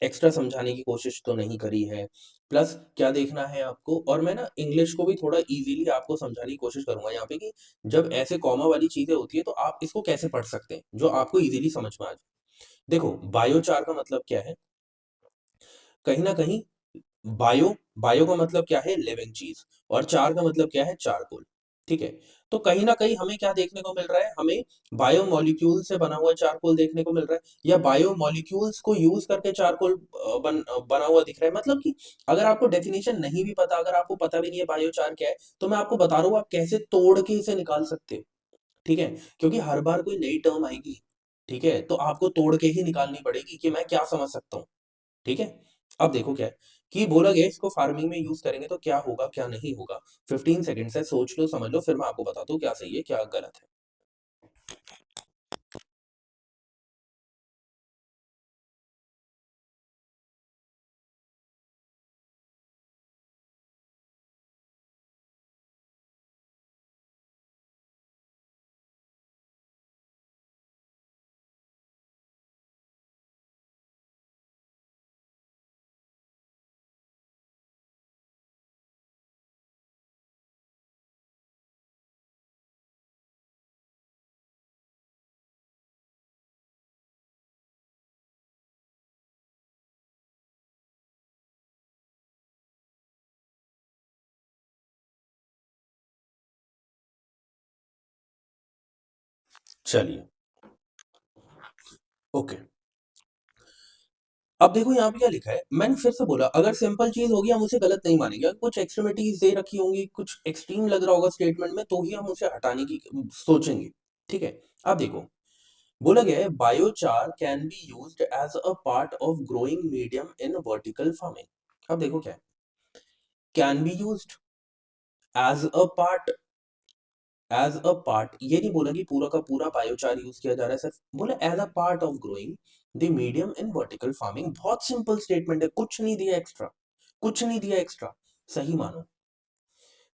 एक्स्ट्रा समझाने की कोशिश तो नहीं करी है। प्लस क्या देखना है आपको, और मैं ना इंग्लिश को भी थोड़ा इजीली आपको समझाने की कोशिश करूंगा यहाँ पे, कि जब ऐसे कॉमा वाली चीजें होती है तो आप इसको कैसे पढ़ सकते हैं जो आपको इजीली समझ में आ जाए। देखो, बायोचार का मतलब क्या है, कहीं ना कहीं बायो बायो का मतलब क्या है, लिविंग चीज, और चार का मतलब क्या है, चारकोल। ठीक है, तो कहीं ना कहीं हमें क्या देखने को मिल रहा है, हमें बायो मॉलिक्यूल से बना हुआ चारकोल देखने को मिल रहा है, या बायो मॉलिक्यूल्स को यूज करके चारकोल बना हुआ दिख रहा है। मतलब कि अगर आपको डेफिनेशन नहीं भी पता, अगर आपको पता भी नहीं है बायोचार क्या है, तो मैं आपको बता रहा हूँ आप कैसे तोड़ के इसे निकाल सकते हो। ठीक है, क्योंकि हर बार कोई नई टर्म आएगी, ठीक है, तो आपको तोड़ के ही निकालनी पड़ेगी कि मैं क्या समझ सकता हूँ। ठीक है, अब देखो क्या है, कि बोला गया इसको फार्मिंग में यूज करेंगे तो क्या होगा क्या नहीं होगा। 15 सेकंड है, सोच लो समझ लो, फिर मैं आपको बताता हूँ क्या सही है क्या गलत है। चलिए, ओके। अब देखो यहाँ पे क्या लिखा है, मैंने फिर से बोला, अगर सिंपल चीज होगी हम उसे गलत नहीं मानेंगे, अगर कुछ एक्सट्रीमिटीज दे रखी होंगी, कुछ एक्सट्रीम लग रहा होगा स्टेटमेंट में, तो ही हम उसे हटाने की सोचेंगे। ठीक है, अब देखो, बोला गया है biochar can be used as a part of growing medium in vertical farming. अब देखो क्या है, can be used as a part, as a part, ये नहीं बोला कि पूरा का पूरा बायोचार यूज किया जा रहा है, सिर्फ बोला as a part of growing the medium in vertical farming. बहुत सिंपल स्टेटमेंट है, कुछ नहीं दिया एक्स्ट्रा, कुछ नहीं दिया एक्स्ट्रा। सही मानो,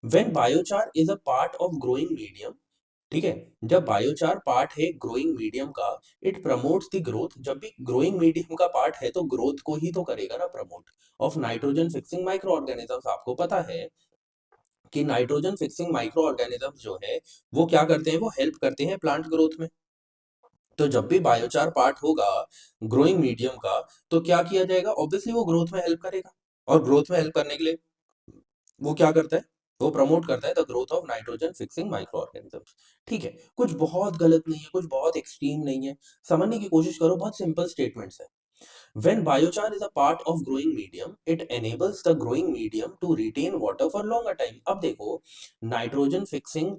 when biochar is a part of growing medium, ठीक है, जब बायोचार पार्ट है ग्रोइंग मीडियम का, इट प्रमोट्स द ग्रोथ, जब भी ग्रोइंग मीडियम का पार्ट है तो ग्रोथ को ही तो करेगा ना promote, of nitrogen fixing micro organisms. आपको पता है कि नाइट्रोजन फिक्सिंग माइक्रो ऑर्गेनिजम्स जो है वो क्या करते हैं, वो हेल्प करते हैं प्लांट ग्रोथ में। तो जब भी बायोचार पार्ट होगा ग्रोइंग मीडियम का, तो क्या किया जाएगा, ऑब्वियसली वो ग्रोथ में हेल्प करेगा, और ग्रोथ में हेल्प करने के लिए वो क्या करता है, वो प्रमोट करता है the growth of nitrogen fixing micro organisms. ठीक है, कुछ बहुत गलत नहीं है, कुछ बहुत एक्सट्रीम नहीं है, समझने की कोशिश करो, बहुत सिंपल स्टेटमेंट्स है। When biochar is a part of growing medium, it enables the growing medium to retain water for longer time. अब देखो, नाइट्रोजन फिक्सिंग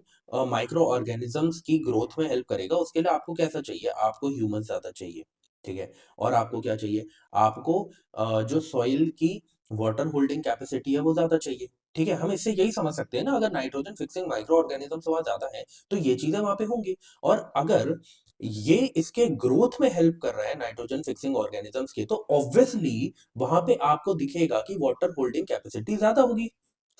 माइक्रो ऑर्गेनिजम्स की ग्रोथ में हेल्प करेगा, उसके लिए आपको कैसा चाहिए, आपको ह्यूमस ज्यादा चाहिए। ठीक है, और आपको क्या चाहिए, आपको जो सॉइल की वाटर होल्डिंग कैपेसिटी है वो ज्यादा चाहिए। ठीक है, हम इससे यही समझ सकते हैं ना, अगर नाइट्रोजन फिक्सिंग माइक्रो ऑर्गेनिजम्स वहां ज्यादा है तो ये चीजें वहां पे होंगी। और अगर ये इसके ग्रोथ में हेल्प कर रहा है नाइट्रोजन फिक्सिंग ऑर्गेनिजम्स के, तो ऑब्वियसली वहां पे आपको दिखेगा कि वाटर होल्डिंग कैपेसिटी ज्यादा होगी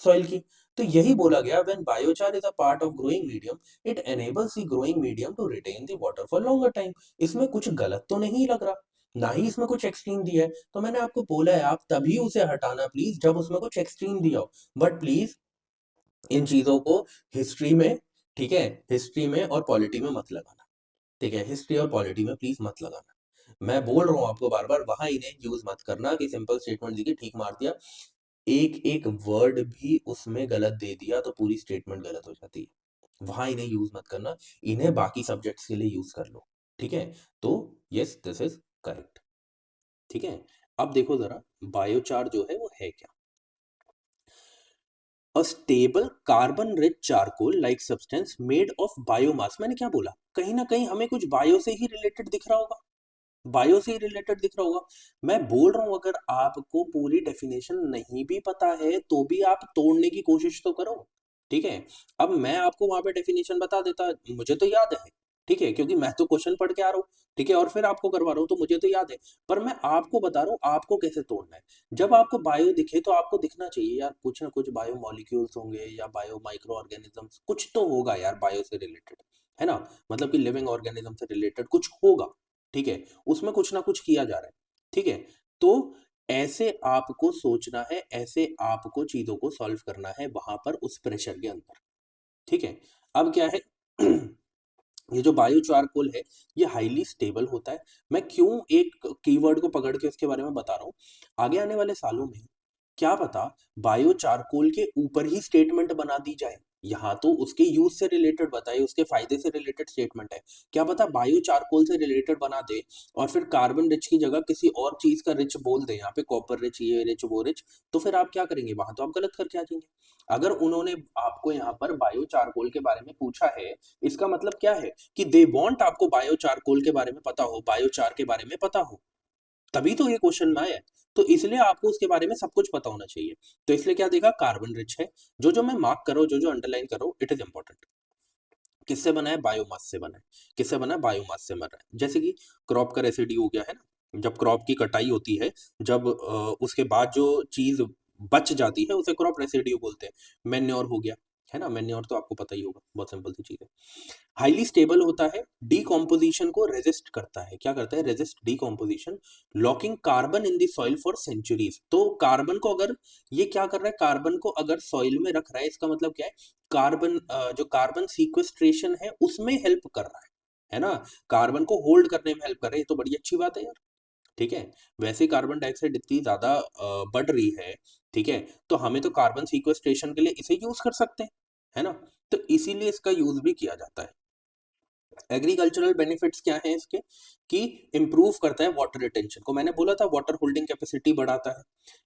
सॉइल की। तो यही बोला गया, when biochar is a part of growing medium, it enables the growing medium to retain the water for longer time. इसमें कुछ गलत तो नहीं लग रहा, ना ही इसमें कुछ एक्सट्रीम दिया है, तो मैंने आपको बोला है आप तभी उसे हटाना प्लीज जब उसमें कुछ एक्सट्रीम दिया हो। बट प्लीज इन चीजों को हिस्ट्री में, ठीक है, हिस्ट्री में और पॉलिटी में मत लगाना। ठीक है, हिस्ट्री और पॉलिटी में प्लीज मत लगाना। मैं बोल रहा हूँ आपको बार बार, वहां इन्हें यूज मत करना कि सिंपल स्टेटमेंट दी ठीक मार दिया, एक एक वर्ड भी उसमें गलत दे दिया तो पूरी स्टेटमेंट गलत हो जाती है। वहां इन्हें यूज मत करना, इन्हें बाकी सब्जेक्ट्स के लिए यूज कर लो। ठीक है, तो यस दिस इज करेक्ट। ठीक है, अब देखो जरा, बायोचार जो है वो है क्या। A stable carbon rich charcoal like substance made of biomass. मैंने क्या बोला, कहीं ना कहीं हमें कुछ बायो से ही रिलेटेड दिख रहा होगा, बायो से रिलेटेड दिख रहा होगा। मैं बोल रहा हूं अगर आपको पूरी डेफिनेशन नहीं भी पता है तो भी आप तोड़ने की कोशिश तो करो। ठीक है, अब मैं आपको वहां पे डेफिनेशन बता देता, मुझे तो याद है। ठीक है, क्योंकि मैं तो क्वेश्चन पढ़ के आ रहा हूँ, ठीक है, और फिर आपको करवा रहा हूँ, तो मुझे तो याद है, पर मैं आपको बता रहा हूँ आपको कैसे तोड़ना है। जब आपको बायो दिखे तो आपको दिखना चाहिए यार कुछ ना कुछ बायो मॉलिक्यूल्स होंगे या बायो माइक्रो ऑर्गेनिजम्स, कुछ तो होगा यार बायो से रिलेटेड, है ना, मतलब कि लिविंग ऑर्गेनिज्म से रिलेटेड कुछ होगा, ठीक है, उसमें कुछ ना कुछ किया जा रहा है, ठीक है। तो ऐसे आपको सोचना है, ऐसे आपको चीजों को सॉल्व करना है वहां पर उस प्रेशर के अंदर, ठीक है। अब क्या है ये जो बायो चारकोल है ये हाईली स्टेबल होता है। मैं क्यों एक कीवर्ड को पकड़ के उसके बारे में बता रहा हूँ, आगे आने वाले सालों में क्या पता बायो चारकोल के ऊपर ही स्टेटमेंट बना दी जाए। यहाँ तो उसके यूज से रिलेटेड बताए, उसके फायदे से रिलेटेड स्टेटमेंट है, क्या पता बायो चारकोल से रिलेटेड बना दे और फिर कार्बन रिच की जगह किसी और चीज का रिच बोल दे, यहाँ पे कॉपर रिच, ये रिच, वो रिच, तो फिर आप क्या करेंगे, वहां तो आप गलत करके आ जाएंगे। अगर उन्होंने आपको यहाँ पर बायो चारकोल के बारे में पूछा है, इसका मतलब क्या है कि दे वांट आपको बायो चारकोल के बारे में पता हो, बायोचार के बारे में पता हो, तभी तो ये क्वेश्चन में आया है। तो इसलिए आपको उसके बारे में सब कुछ पता होना चाहिए। तो इसलिए क्या देखा, कार्बन रिच है, जो जो मैं मार्क करो, जो जो अंडरलाइन करो, इट इज इंपॉर्टेंट। किससे बना है, बायोमास से बना है। किससे बना है, बायोमास से बना है। जैसे कि क्रॉप का रेसिड्यू हो गया है ना, जब क्रॉप की कटाई होती है, जब उसके बाद जो चीज बच जाती है उसे क्रॉप रेसिड्यू बोलते हैं। मेन्योर हो गया, है ना, मेन्योर तो आपको पता ही होगा, बहुत सिंपल सी चीज है। हाईली स्टेबल होता है, डीकॉम्पोजिशन को रेजिस्ट करता है, क्या करता है, resist decomposition, locking carbon in the soil for centuries. तो कार्बन को अगर ये क्या कर रहा है, कार्बन को अगर सॉइल में रख रहा है, इसका मतलब क्या है, कार्बन जो कार्बन सीक्वेस्ट्रेशन है उसमें हेल्प कर रहा है ना, कार्बन को होल्ड करने में हेल्प कर रहा है, ये तो बड़ी अच्छी बात है यार, ठीक है। वैसे कार्बन डाइऑक्साइड इतनी ज्यादा बढ़ रही है, ठीक है, तो हमें तो कार्बन सीक्वेस्ट्रेशन के लिए इसे यूज कर सकते हैं, है ना, तो इसीलिए इसका यूज भी किया जाता है। एग्रीकल्चरल बेनिफिट्स क्या हैं इसके, कि इंप्रूव करता है वाटर रिटेंशन को, मैंने बोला था वाटर होल्डिंग कैपेसिटी बढ़ाता है,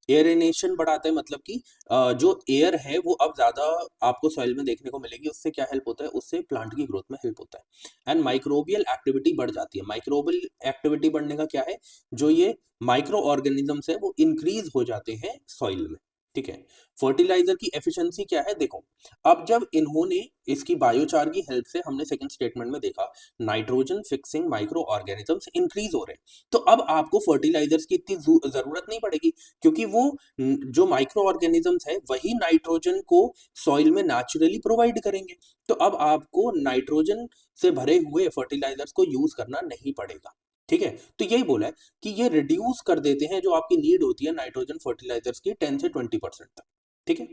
एयरेनेशन बढ़ाता है, मतलब कि जो एयर है वो अब ज्यादा आपको सॉइल में देखने को मिलेगी, उससे क्या हेल्प होता है, उससे प्लांट की ग्रोथ में हेल्प होता है। एंड माइक्रोबियल एक्टिविटी बढ़ जाती है, माइक्रोबियल एक्टिविटी बढ़ने का क्या है, जो ये माइक्रो ऑर्गेनिजम्स है वो इंक्रीज हो जाते हैं सॉइल में, ठीक है। फर्टिलाइजर की एफिशिएंसी क्या है, देखो, अब जब इन्होंने इसकी बायोचार की हेल्प से, हमने सेकंड स्टेटमेंट में देखा, nitrogen fixing micro organisms increase हो रहे हैं, तो अब आपको फर्टिलाइजर्स की इतनी जरूरत नहीं पड़ेगी, क्योंकि वो जो माइक्रो ऑर्गेनिजम्स है वही नाइट्रोजन को सॉइल में नेचुरली प्रोवाइड करेंगे, तो अब आपको नाइट्रोजन से भरे हुए फर्टिलाइजर्स को यूज करना नहीं पड़ेगा, ठीक है। तो यही बोला है कि ये रिड्यूस कर देते हैं जो आपकी नीड होती है नाइट्रोजन फर्टिलाइजर्स की 10 से 20% तक, ठीक है।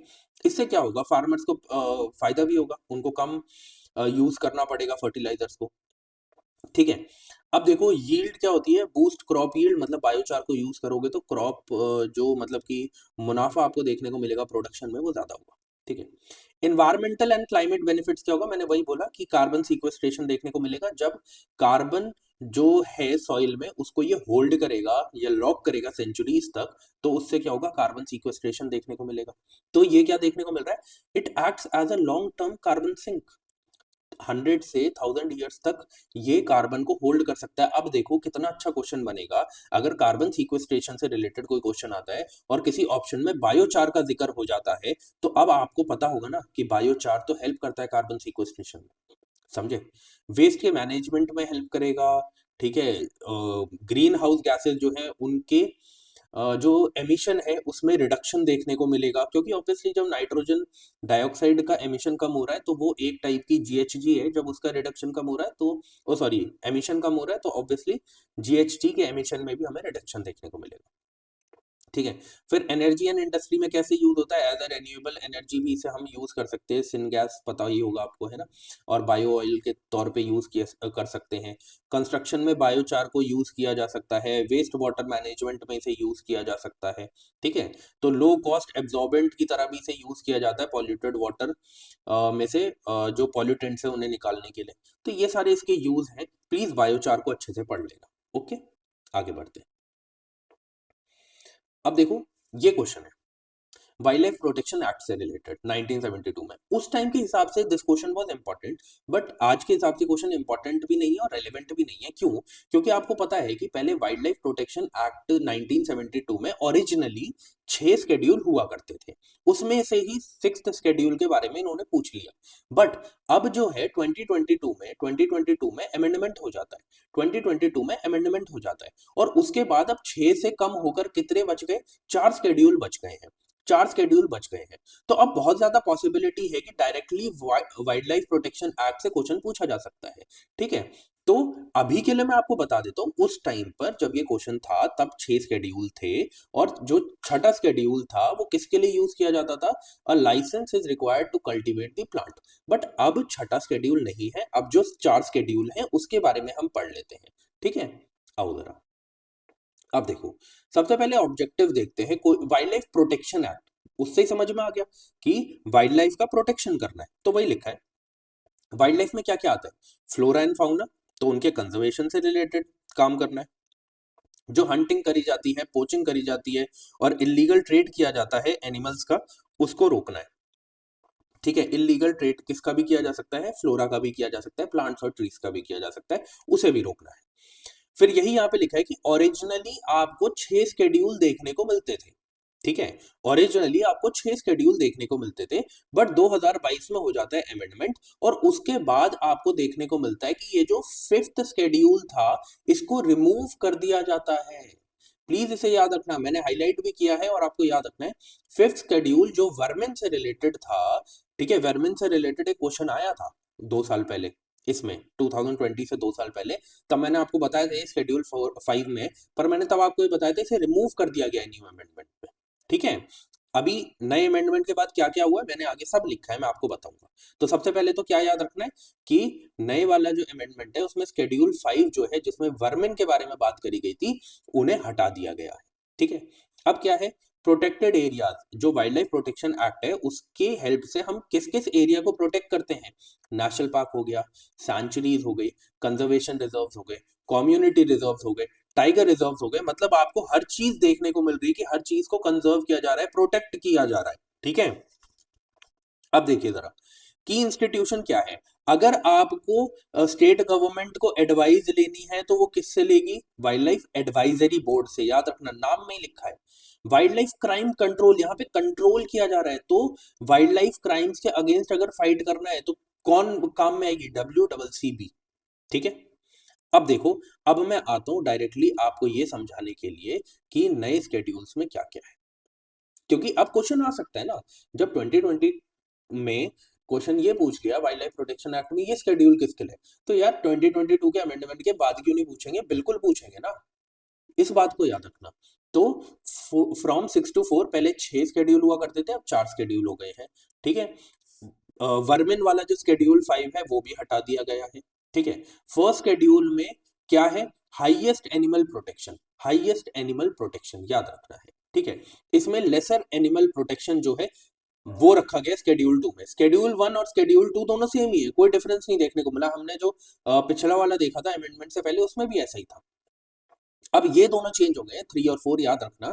इससे क्या होगा, फार्मर्स को फायदा भी होगा, उनको कम यूज करना पड़ेगा फर्टिलाइजर्स को, ठीक है। अब देखो यील्ड क्या होती है, बूस्ट क्रॉप यील्ड, मतलब बायोचार को यूज करोगे तो क्रॉप जो मतलब कि मुनाफा आपको देखने को मिलेगा प्रोडक्शन में वो ज्यादा होगा, ठीक है। इन्वायरमेंटल एंड क्लाइमेट बेनिफिट्स क्या होगा, मैंने वही बोला कि कार्बन सीक्वेस्ट्रेशन देखने को मिलेगा, जब कार्बन जो है सॉइल में उसको ये होल्ड करेगा या लॉक करेगा सेंचुरीज तक, तो उससे क्या होगा, कार्बन सीक्वेस्ट्रेशन देखने को मिलेगा। तो ये क्या देखने को मिल रहा है, it acts as a long term carbon sink, 100 से 1000 ईयर्स तक ये कार्बन को होल्ड कर सकता है। अब देखो कितना अच्छा क्वेश्चन बनेगा, अगर कार्बन सीक्वेस्ट्रेशन से रिलेटेड कोई क्वेश्चन आता है और किसी ऑप्शन में बायोचार का जिक्र हो जाता है, तो अब आपको पता होगा ना कि बायोचार तो हेल्प करता है कार्बन सीक्वेस्ट्रेशन में, समझे। वेस्ट के मैनेजमेंट में हेल्प करेगा, ठीक है। ग्रीन हाउस गैसेस जो है उनके जो एमिशन है उसमें रिडक्शन देखने को मिलेगा, क्योंकि ऑब्वियसली जब नाइट्रोजन डाइऑक्साइड का एमिशन कम हो रहा है तो वो एक टाइप की जीएचजी है, जब उसका रिडक्शन कम हो रहा है तो ओ सॉरी एमिशन कम हो रहा है तो ऑब्वियसली जीएचजी के एमिशन में भी हमें रिडक्शन देखने को मिलेगा, ठीक है। फिर एनर्जी एंड इंडस्ट्री में कैसे यूज होता है, एज अ रिन्यूएबल एनर्जी भी इसे हम यूज कर सकते हैं, सिन गैस पता ही होगा आपको, है ना, और बायो ऑयल के तौर पे यूज किया कर सकते हैं। कंस्ट्रक्शन में बायोचार को यूज किया जा सकता है, वेस्ट वाटर मैनेजमेंट में इसे यूज किया जा सकता है, ठीक है। तो लो कॉस्ट एब्जॉर्बेंट की तरह भी इसे यूज किया जाता है पॉल्यूटेड वाटर में से जो पॉल्यूटेंट्स है उन्हें निकालने के लिए। तो ये सारे इसके यूज हैं, प्लीज बायोचार को अच्छे से पढ़ लेना, ओके। आगे बढ़ते हैं। अब देखो ये क्वेश्चन है, वाइल्ड लाइफ प्रोटेक्शन एक्ट से रिलेटेड 1972 में। उस टाइम के हिसाब से this question was important, but आज के हिसाब से क्वेश्चन इंपॉर्टेंट भी नहीं है और रेलेवेंट भी नहीं है। क्यों? क्योंकि आपको पता है कि पहले वाइल्ड लाइफ प्रोटेक्शन एक्ट 1972 में ओरिजिनली 6 शेड्यूल हुआ करते थे, उसमें से ही 6th शेड्यूल के बारे में इन्होंने पूछ लिया। बट अब जो है 2022 में अमेंडमेंट हो जाता है, 2022 में अमेंडमेंट हो जाता है, और उसके बाद अब 6 से कम होकर कितने बच गए? 4 शेड्यूल बच गए हैं, 4 शेड्यूल बच गए हैं। तो अब बहुत ज्यादा पॉसिबिलिटी है कि directly wild life protection act से क्वेश्चन पूछा जा सकता है। ठीक है, तो अभी के लिए मैं आपको बता देता हूँ, उस टाइम पर जब ये क्वेश्चन था तब 6 शेड्यूल थे, और जो छठा शेड्यूल था वो किसके लिए यूज किया जाता था? A license is required to cultivate the plant. But अब छठा शेड्यूल नहीं है, अब जो 4 शेड्यूल है उसके बारे में हम पढ़ लेते हैं। ठीक है, आओ जरा अब देखो, सबसे पहले ऑब्जेक्टिव देखते हैं, कोई वाइल्ड लाइफ प्रोटेक्शन एक्ट, उससे ही समझ में आ गया कि वाइल्ड लाइफ का प्रोटेक्शन करना है, तो वही लिखा है। वाइल्ड लाइफ में क्या क्या आता है? फ्लोरा एंड फाउना, तो उनके कंजर्वेशन से रिलेटेड काम करना है। जो हंटिंग करी जाती है, पोचिंग करी जाती है और इलीगल ट्रेड किया जाता है एनिमल्स का, उसको रोकना है। ठीक है, इलीगल ट्रेड किसका भी किया जा सकता है? फ्लोरा का भी किया जा सकता है, प्लांट्स और ट्रीज का भी किया जा सकता है, उसे भी रोकना है। फिर यही यहाँ पे लिखा है कि ओरिजिनली आपको 6 शेड्यूल देखने को मिलते थे। ठीक है, ओरिजिनली आपको 6 शेड्यूल देखने को मिलते थे, बट 2022 में हो जाता है अमेंडमेंट, और उसके बाद आपको देखने को मिलता है कि ये जो 5th शेड्यूल था इसको रिमूव कर दिया जाता है। प्लीज इसे याद रखना, मैंने हाईलाइट भी किया है और आपको याद रखना है। 5th शेड्यूल जो वर्मिन से रिलेटेड था, ठीक है, वर्मिन से रिलेटेड एक क्वेश्चन आया था 2 साल पहले, इसमें 2020 से 2 साल पहले, तब मैंने आपको बताया था शेड्यूल 5 में, पर मैंने तब आपको ये बताया था इसे रिमूव कर दिया गया न्यू अमेंडमेंट में। ठीक है, अभी नए अमेंडमेंट के बाद क्या क्या हुआ मैंने आगे सब लिखा है, मैं आपको बताऊंगा। तो सबसे पहले तो क्या याद रखना है कि नए वाला जो अमेंडमेंट है उसमें शेड्यूल 5 जो है, जिसमें वर्मिन के बारे में बात करी गई थी, उन्हें हटा दिया गया है। ठीक है, अब क्या है? प्रोटेक्टेड एरियाज, जो वाइल्ड लाइफ प्रोटेक्शन एक्ट है उसके हेल्प से हम किस किस एरिया को प्रोटेक्ट करते हैं? नेशनल पार्क हो गया, सैंचुरीज हो गई, कंजर्वेशन रिजर्व्स हो गए, कम्युनिटी रिजर्व्स हो गए, टाइगर रिजर्व्स हो गए। मतलब आपको हर चीज देखने को मिल रही है कि हर चीज को कंजर्व किया जा रहा है, प्रोटेक्ट किया जा रहा है। ठीक है, अब देखिए जरा की इंस्टीट्यूशन क्या है। अगर आपको स्टेट गवर्नमेंट को एडवाइस लेनी है तो वो किससे लेगी? वाइल्ड लाइफ एडवाइजरी बोर्ड से, याद रखना, नाम में ही लिखा है। वाइल्ड लाइफ क्राइम कंट्रोल, यहाँ पे कंट्रोल किया जा रहा है, तो वाइल्ड लाइफ क्राइम्स के अगेंस्ट अगर फाइट करना है तो कौन काम में आएगी? WCCB। ठीक है, अब देखो, अब मैं आता हूं डायरेक्टली आपको ये समझाने के लिए कि नए स्केड्यूल्स में क्या क्या है, क्योंकि अब क्वेश्चन आ सकता है ना, जब 2020 में क्वेश्चन ये पूछ गया वाइल्ड लाइफ प्रोटेक्शन एक्ट में ये शेड्यूल किसके लिए, तो यार 2022 के अमेंडमेंट के बाद क्यों नहीं पूछेंगे? बिल्कुल पूछेंगे ना, इस बात को याद रखना। तो फ्रॉम 6 to 4 पहले 6 शेड्यूल हुआ करते थे, अब 4 शेड्यूल हो गए हैं। ठीक है, वर्मिन वाला जो शेड्यूल 5 है वो भी हटा दिया गया है। ठीक है, फर्स्ट शेड्यूल में क्या है? Highest animal protection, highest animal protection याद रखना है। ठीक है, इसमें लेसर एनिमल प्रोटेक्शन जो है वो रखा गया शेड्यूल 2 में। शेड्यूल 1 और शेड्यूल 2 दोनों सेम ही है, कोई डिफरेंस नहीं देखने को मिला। हमने जो पिछला वाला देखा था अमेंडमेंट से पहले उसमें भी ऐसा ही था। अब ये दोनों चेंज हो गए, 3 और 4 याद रखना।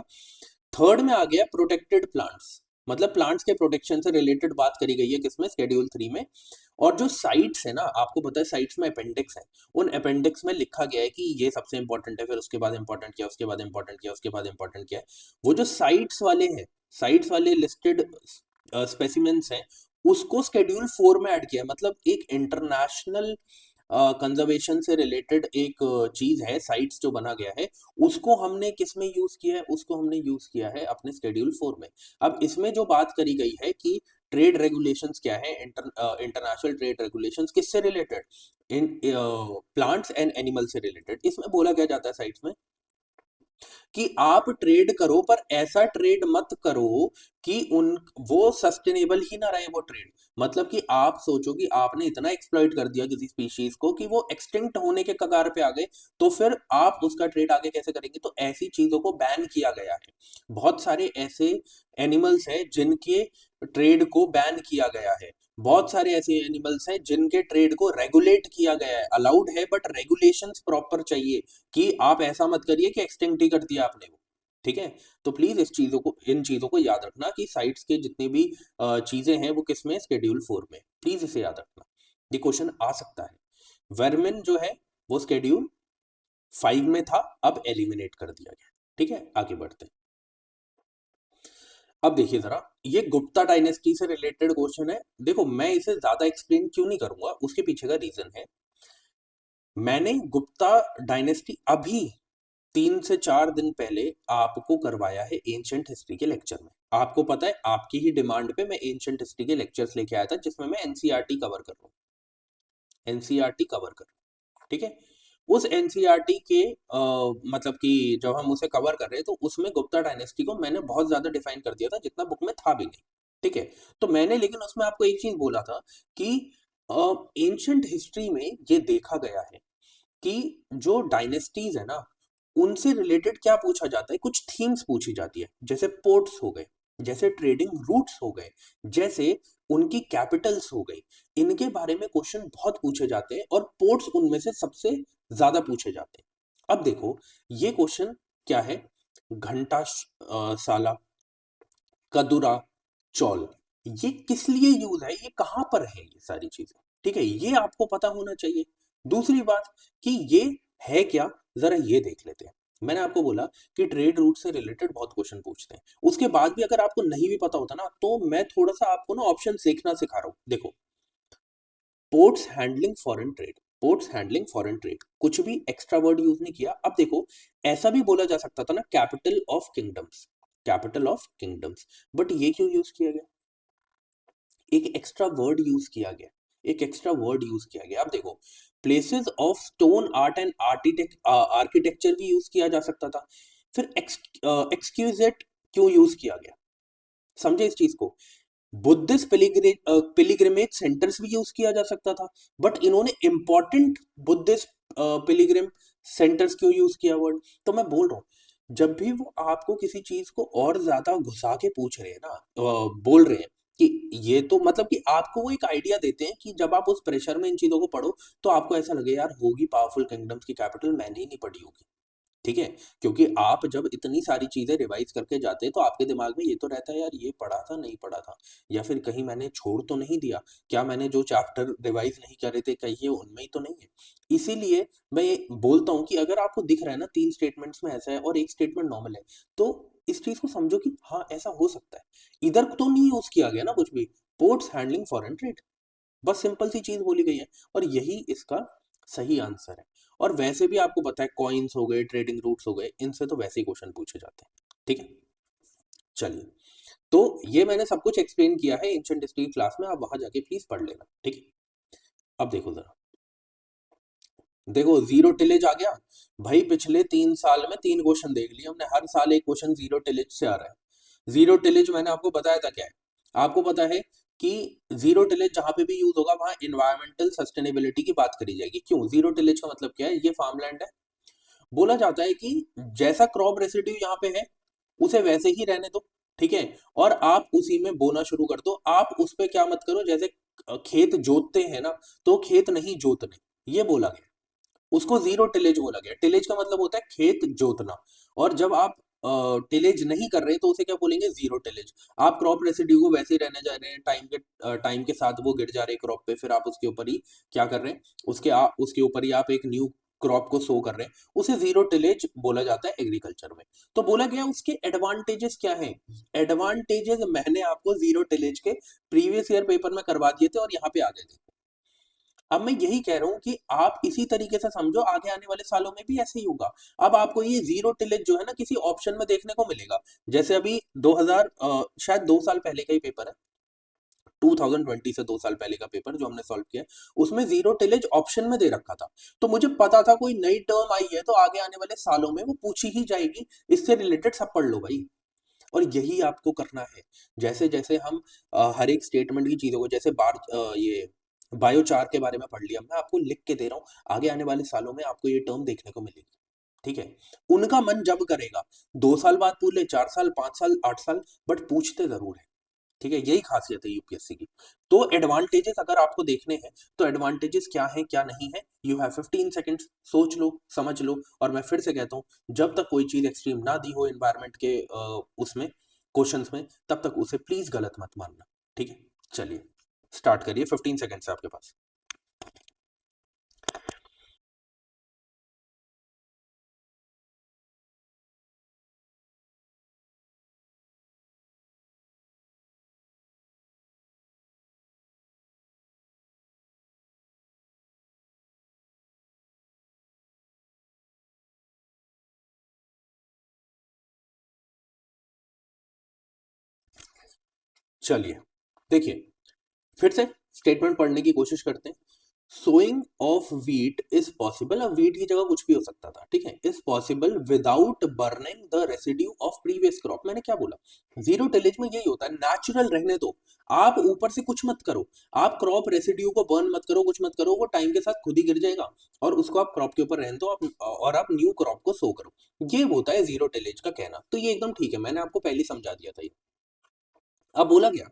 थर्ड में आ गया प्रोटेक्टेड प्लांट्स, मतलब प्लांट्स के प्रोटेक्शन से रिलेटेड बात करी गई है किसमें? शेड्यूल 3 में। और जो साइट्स है ना, आपको पता है साइट्स में अपेंडिक्स है, उन अपेंडिक्स में लिखा गया है कि ये सबसे इंपॉर्टेंट है, फिर उसके बाद इंपॉर्टेंट क्या, उसके बाद इंपॉर्टेंट क्या, उसके बाद इंपॉर्टेंट क्या है। वो जो साइट्स वाले हैं, साइट्स वाले लिस्टेड स्पेसिमेंट्स हैं, उसको शेड्यूल 4 में ऐड किया है। मतलब एक इंटरनेशनल कंजर्वेशन से रिलेटेड एक चीज है, साइट्स जो बना गया है, उसको हमने किस में यूज किया है? उसको हमने यूज किया है अपने शेड्यूल 4 में। अब इसमें जो बात करी गई है कि ट्रेड रेगुलेशंस क्या है, इंटरनेशनल ट्रेड रेगुलेशंस किससे related? In plants and animal से रिलेटेड। इसमें बोला क्या जाता है साइट्स में कि आप ट्रेड करो, पर ऐसा ट्रेड मत करो कि उन वो सस्टेनेबल ही ना रहे वो ट्रेड। मतलब कि आप सोचो कि आपने इतना एक्सप्लॉइट कर दिया किसी स्पीशीज को कि वो एक्सटिंक्ट होने के कगार पे आ गए, तो फिर आप उसका ट्रेड आगे कैसे करेंगे? तो ऐसी चीजों को बैन किया गया है। बहुत सारे ऐसे एनिमल्स हैं जिनके ट्रेड को बैन किया गया है, बहुत सारे ऐसे एनिमल्स हैं जिनके ट्रेड को रेगुलेट किया गया है। अलाउड है बट रेगुलेशंस प्रॉपर चाहिए, कि आप ऐसा मत करिए कि एक्सटिंक्ट ही कर दिया आपने वो। ठीक है। तो प्लीज इन चीजों को याद रखना कि साइट्स के जितनी भी चीजें हैं वो किस में, शेड्यूल 4 में। प्लीज इसे याद रखना, ये क्वेश्चन आ सकता है। वर्मिन जो है वो शेड्यूल 5 में था, अब एलिमिनेट कर दिया गया। ठीक है, आगे बढ़ते हैं। अब देखिए जरा, ये गुप्ता डायनेस्टी से रिलेटेड क्वेश्चन है। देखो मैं इसे ज्यादा एक्सप्लेन क्यों नहीं करूंगा, उसके पीछे का रीजन है, मैंने गुप्ता डायनेस्टी अभी 3 से 4 दिन पहले आपको करवाया है एंशिएंट हिस्ट्री के लेक्चर में। आपको पता है आपकी ही डिमांड पे मैं एंशिएंट हिस्ट्री के लेक्चर्स लेके आया था, जिसमें मैं एनसीईआरटी कवर कर रहा हूँ, एनसीईआरटी कवर कर रहा हूँ। ठीक है, उस एनसीईआरटी के मतलब कि जब हम उसे कवर कर रहे हैं तो उसमें गुप्ता डायनेस्टी को मैंने बहुत ज्यादा डिफाइन कर दिया था, जितना बुक में था भी नहीं। ठीक है, तो मैंने लेकिन उसमें आपको एक चीज बोला था कि एंशिएंट हिस्ट्री में ये देखा गया है कि जो डायनेस्टीज है ना, उनसे रिलेटेड क्या पूछा जाता है, कुछ थीम्स पूछी जाती है, जैसे पोर्ट्स हो गए, जैसे ट्रेडिंग रूट्स हो गए, जैसे उनकी कैपिटल्स हो गई, इनके बारे में क्वेश्चन बहुत पूछे जाते हैं और पोर्ट्स उनमें से सबसे ज्यादा पूछे जाते हैं। अब देखो ये क्वेश्चन क्या है, घंटा साला, कदुरा, चौल, ये किस लिए यूज है, ये कहां पर है, ये सारी चीजें। ठीक है, ये आपको पता होना चाहिए। दूसरी बात कि ये है क्या, जरा ये देख लेते हैं। मैंने आपको बोला कि ट्रेड रूट से रिलेटेड बहुत क्वेश्चन पूछते हैं, उसके बाद भी अगर आपको नहीं भी पता होता ना, तो मैं थोड़ा सा आपको ना ऑप्शन देखना सिखा रहा हूं। देखो, ports handling foreign trade, ports handling foreign trade, कुछ भी एक्स्ट्रा वर्ड यूज नहीं किया। अब देखो, ऐसा भी बोला जा सकता था ना, capital of kingdoms, capital of kingdoms, but ये क्यों यूज किया गया, एक एक्स्ट्रा वर्ड यूज किया गया, एक एक्स्ट्रा वर्ड यूज किया गया। अब देखो, places of stone art and architecture भी यूज किया जा सकता था। फिर एक्सक्यूजेट क्यों यूज किया गया, समझे इस चीज को। बुद्धिस्ट पिलिग्रिमेज सेंटर्स भी यूज किया जा सकता था, बट इन्होंने इंपॉर्टेंट बुद्धिस्ट पिलिग्रिम सेंटर्स क्यों यूज किया वर्ड। तो मैं बोल रहा हूं, जब भी वो आपको किसी चीज को और ज्यादा घुसा के पूछ रहे हैं ना, बोल रहे हैं कि ये तो मतलब कि आपको वो एक आइडिया देते हैं कि जब आप उस प्रेशर में इन चीजों को पढ़ो तो आपको ऐसा लगे यार होगी पावरफुल किंगडम्स की कैपिटल, मैंने ही नहीं पढ़ी होगी। ठीक है, क्योंकि आप जब इतनी सारी चीजें रिवाइज करके जाते हैं तो आपके दिमाग में ये तो रहता है यार ये पढ़ा था नहीं पढ़ा था, या फिर कहीं मैंने छोड़ तो नहीं दिया, क्या मैंने जो चैप्टर रिवाइज नहीं करे थे कहीं ये उनमें ही तो नहीं है। इसीलिए मैं ये बोलता हूँ कि अगर आपको दिख रहा है ना 3 स्टेटमेंट्स में ऐसा है और एक स्टेटमेंट नॉर्मल है, तो इस चीज को समझो कि हाँ ऐसा हो सकता है। इधर तो नहीं यूज किया गया ना कुछ भी, पोर्ट्स हैंडलिंग फॉरेन ट्रेड, बस सिंपल सी चीज बोली गई है और यही इसका सही आंसर है। और वैसे भी आपको पता है कॉइन्स हो गए, ट्रेडिंग रूट्स हो गए, इनसे तो वैसे ही क्वेश्चन पूछे जाते हैं। ठीक है, चलिए, तो ये मैंने सब कुछ एक्सप्लेन किया है एंशिएंट हिस्ट्री क्लास में, आप वहां जाके प्लीज पढ़ लेना। ठीक है, अब देखो जरा, देखो जीरो टिलेज आ गया भाई, पिछले 3 साल में 3 क्वेश्चन देख लिए हमने, हर साल एक क्वेश्चन जीरो टिलेज से आ रहा है। जीरो टिलेज मैंने आपको बताया था क्या है, आपको पता है कि जीरो टिलेज जहां पे भी यूज होगा वहां इन्वायरमेंटल सस्टेनेबिलिटी की बात करी जाएगी। क्यों, जीरो टिलेज का मतलब क्या है, ये फार्मलैंड है, बोला जाता है कि जैसा क्रॉप रेसिड्यू यहाँ पे है उसे वैसे ही रहने दो। ठीक है, और आप उसी में बोना शुरू कर दो, आप उस पे क्या मत करो, जैसे खेत जोतते हैं ना, तो खेत नहीं जोतने, ये बोला गया, उसको जीरो टिलेज बोला गया। टिलेज का मतलब होता है खेत जोतना, और जब आप टिलेज नहीं कर रहे तो उसे क्या बोलेंगे, जीरो टिलेज। आप क्रॉप रेसिड्यू को वैसे ही रहने जा रहे हैं, टाइम के साथ वो गिर जा रहे हैं क्रॉप पे, फिर आप उसके ऊपर ही क्या कर रहे हैं, उसके ऊपर ही आप एक न्यू क्रॉप को सो कर रहे हैं, उसे जीरो टिलेज बोला जाता है एग्रीकल्चर में। तो बोला गया उसके एडवांटेजेस क्या हैं, एडवांटेजेस मैंने आपको जीरो टिलेज के प्रीवियस ईयर पेपर में करवा दिए थे और यहाँ पे आ गए थे। अब मैं यही कह रहा हूं कि आप इसी तरीके से समझो, आगे आने वाले सालों में भी ऐसे ही होगा। अब आपको ये जीरो टिलेज जो है ना किसी ऑप्शन में देखने को मिलेगा, जैसे अभी 2000 शायद 2 साल पहले का ही पेपर है, 2020 से 2 साल पहले का पेपर जो हमने सॉल्व किया, उसमें जीरो टिलेज ऑप्शन में दे रखा था। तो मुझे पता था कोई नई टर्म आई है तो आगे आने वाले सालों में वो पूछी ही जाएगी, इससे रिलेटेड सब पढ़ लो भाई। और यही आपको करना है, जैसे जैसे हम हर एक स्टेटमेंट की चीजों को, जैसे ये बायोचार के बारे में पढ़ लिया, मैं आपको लिख के दे रहा हूँ, आगे आने वाले सालों में आपको ये टर्म देखने को मिलेगी। ठीक है, उनका मन जब करेगा 2 साल बाद पूछ ले, 4 साल, 5 साल, 8 साल, बट पूछते जरूर है। ठीक है, यही खासियत है यूपीएससी की। तो एडवांटेजेस अगर आपको देखने हैं तो एडवांटेजेस क्या है क्या नहीं है, यू हैव 15 सेकेंड्स, सोच लो समझ लो। और मैं फिर से कहता हूं, जब तक कोई चीज एक्सट्रीम ना दी हो एनवायरमेंट के उसमें क्वेश्चंस में, तब तक उसे प्लीज गलत मत मानना। ठीक है, चलिए स्टार्ट करिए, 15 सेकेंड्स है आपके पास। चलिए देखिए, फिर से स्टेटमेंट पढ़ने की कोशिश करते हैं। Sowing of wheat is possible, अब व्हीट की जगह कुछ भी हो सकता था, ठीक है, is possible without burning the residue of previous crop. मैंने क्या बोला, जीरो टिलेज में यही होता है, नेचुरल रहने दो, आप ऊपर से कुछ मत करो, आप क्रॉप रेसिड्यू को बर्न मत करो, कुछ मत करो, वो टाइम के साथ खुद ही गिर जाएगा और उसको आप क्रॉप के ऊपर रहने दो, और आप न्यू क्रॉप को सो करो। ये होता है जीरो टिलेज का कहना, तो ये एकदम ठीक है, मैंने आपको पहले ही समझा दिया था ये। अब बोला गया,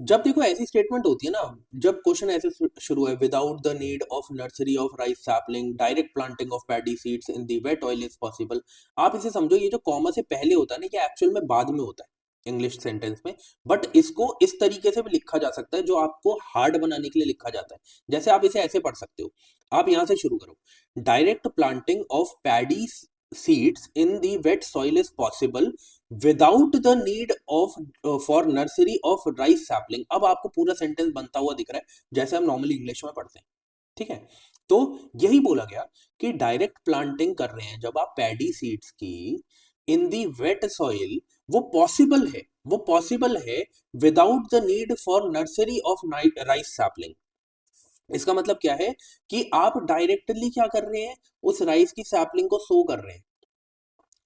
जब देखो ऐसी स्टेटमेंट होती है ना, जब क्वेश्चन ऐसे शुरू है, without the need of nursery of rice sapling direct planting of paddy seeds in the wet oil is possible. आप इसे समझो, ये जो कॉमा से पहले होता है ना, ये एक्चुअल में बाद में होता है इंग्लिश सेंटेंस में, बट इसको इस तरीके से भी लिखा जा सकता है जो आपको हार्ड बनाने के लिए लिखा जाता है। जैसे आप इसे ऐसे पढ़ सकते हो, आप यहां से शुरू करो, direct planting of paddy seeds in the wait soil is possible without the need of for nursery of rice sapling. अब आपको पूरा सेंटेंस बनता हुआ दिख रहा है जैसे हम नॉर्मली इंग्लिश में पढ़ते हैं, ठीक है। तो यही बोला गया कि डायरेक्ट प्लांटिंग कर रहे हैं जब आप पैडी सीड्स की इन दी वेट सॉइल, वो पॉसिबल है, वो पॉसिबल है without the need for nursery of rice sapling. इसका मतलब क्या है कि आप डायरेक्टली क्या कर रहे हैं, उस राइस की सैपलिंग को सो कर रहे हैं,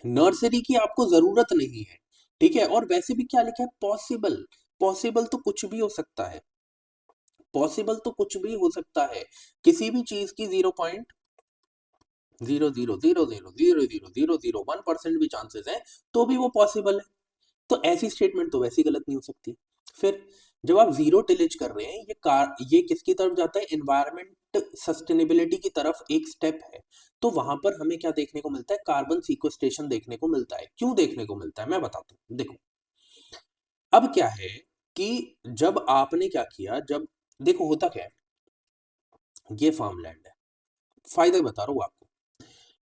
नर्सरी की आपको जरूरत नहीं है, ठीक है। और वैसे भी क्या लिखा है, पॉसिबल, पॉसिबल तो कुछ भी हो सकता है, पॉसिबल तो कुछ भी हो सकता है, किसी भी चीज की 0.0000000001% भी चांसेस है तो भी वो पॉसिबल है। तो ऐसी स्टेटमेंट तो वैसी गलत नहीं हो सकती। फिर जब आप जीरो टिलेज कर रहे हैं, ये किसकी तरफ जाता है, एनवायरमेंट सस्टेनेबिलिटी की तरफ एक स्टेप है। तो वहां पर हमें क्या देखने को मिलता है, कार्बन सीक्वेस्ट्रेशन देखने को मिलता है। क्यों देखने को मिलता है मैं बताता हूं, देखो अब क्या है कि जब आपने क्या किया, जब देखो होता क्या है, ये फार्मलैंड है, फायदे बता रहा हूं आपको,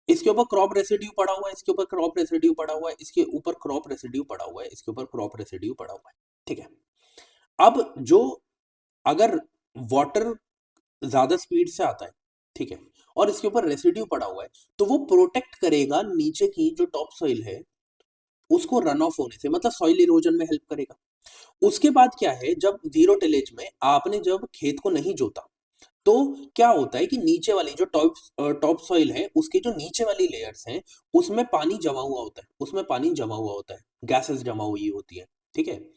इसके ऊपर क्रॉप रेसिड्यू पड़ा हुआ है, इसके ऊपर क्रॉप रेसिड्यू पड़ा हुआ है, इसके ऊपर क्रॉप रेसिड्यू पड़ा हुआ है, इसके ऊपर क्रॉप रेसिड्यू पड़ा हुआ है, ठीक है। अब जो, अगर वाटर ज्यादा स्पीड से आता है, ठीक है, और इसके ऊपर रेसिड्यू पड़ा हुआ है, तो वो प्रोटेक्ट करेगा नीचे की जो टॉप सॉइल है उसको रन ऑफ होने से, मतलब सॉइल इरोजन में हेल्प करेगा। उसके बाद क्या है, जब जीरो टिलेज में आपने जब खेत को नहीं जोता, तो क्या होता है कि नीचे वाली जो टॉप टॉप सॉइल है, उसकी जो नीचे वाली लेयर्स हैं, उसमें पानी जमा हुआ होता है, उसमें पानी जमा हुआ होता है, गैसेस जमा हुई होती है, ठीक है।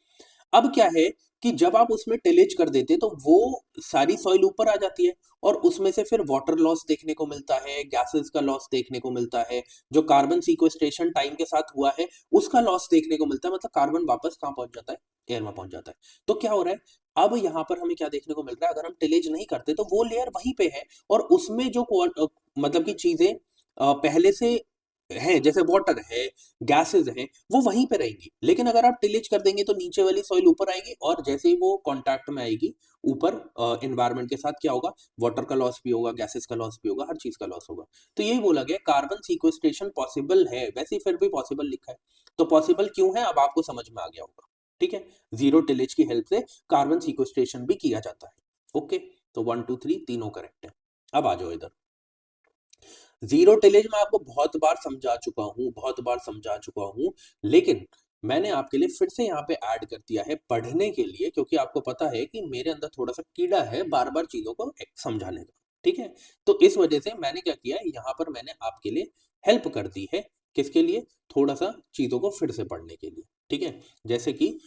अब क्या है कि जब आप उसमें टिलेज कर देते तो वो सारी सॉइल ऊपर आ जाती है, और उसमें से फिर वाटर लॉस देखने को मिलता है, गैसेस का लॉस देखने को मिलता है, जो कार्बन सीक्वेस्ट्रेशन टाइम के साथ हुआ है उसका लॉस देखने को मिलता है, मतलब कार्बन वापस कहाँ पहुंच जाता है, एयर में पहुंच जाता है। तो क्या हो रहा है, अब यहाँ पर हमें क्या देखने को मिल रहा है, अगर हम टिलेज नहीं करते तो वो लेयर वहीं पे है, और उसमें जो मतलब की चीजें पहले से है, जैसे वाटर है, गैसेस हैं, वो वहीं पे रहेंगी। लेकिन अगर आप टिलेज कर देंगे तो नीचे वाली सॉइल ऊपर आएगी, और जैसे ही वो कांटेक्ट में आएगी ऊपर एनवायरनमेंट के साथ, क्या होगा, वाटर का लॉस भी होगा, गैसेस का लॉस भी होगा, हर चीज का लॉस होगा। तो यही बोला गया, कार्बन सीक्वेस्ट्रेशन पॉसिबल है, वैसे ही फिर भी पॉसिबल लिखा है। तो पॉसिबल क्यों है अब आपको समझ में आ गया होगा, ठीक है। जीरो टिलेज की हेल्प से कार्बन सीक्वेस्ट्रेशन भी किया जाता है। ओके, तो 1 2 3 तीनों करेक्ट है। अब आ जाओ इधर, जीरो टिलेज मैं आपको बहुत बार समझा चुका हूं, बहुत बार समझा चुका हूं, लेकिन मैंने आपके लिए फिर से यहाँ पे ऐड कर दिया है पढ़ने के लिए, क्योंकि आपको पता है कि मेरे अंदर थोड़ा सा कीड़ा है बार बार चीजों को समझाने का, ठीक है। तो इस वजह से मैंने क्या किया, यहाँ पर मैंने आपके लिए हेल्प कर दी है, किसके लिए, थोड़ा सा चीजों को फिर से पढ़ने के लिए, ठीक है। जैसे कि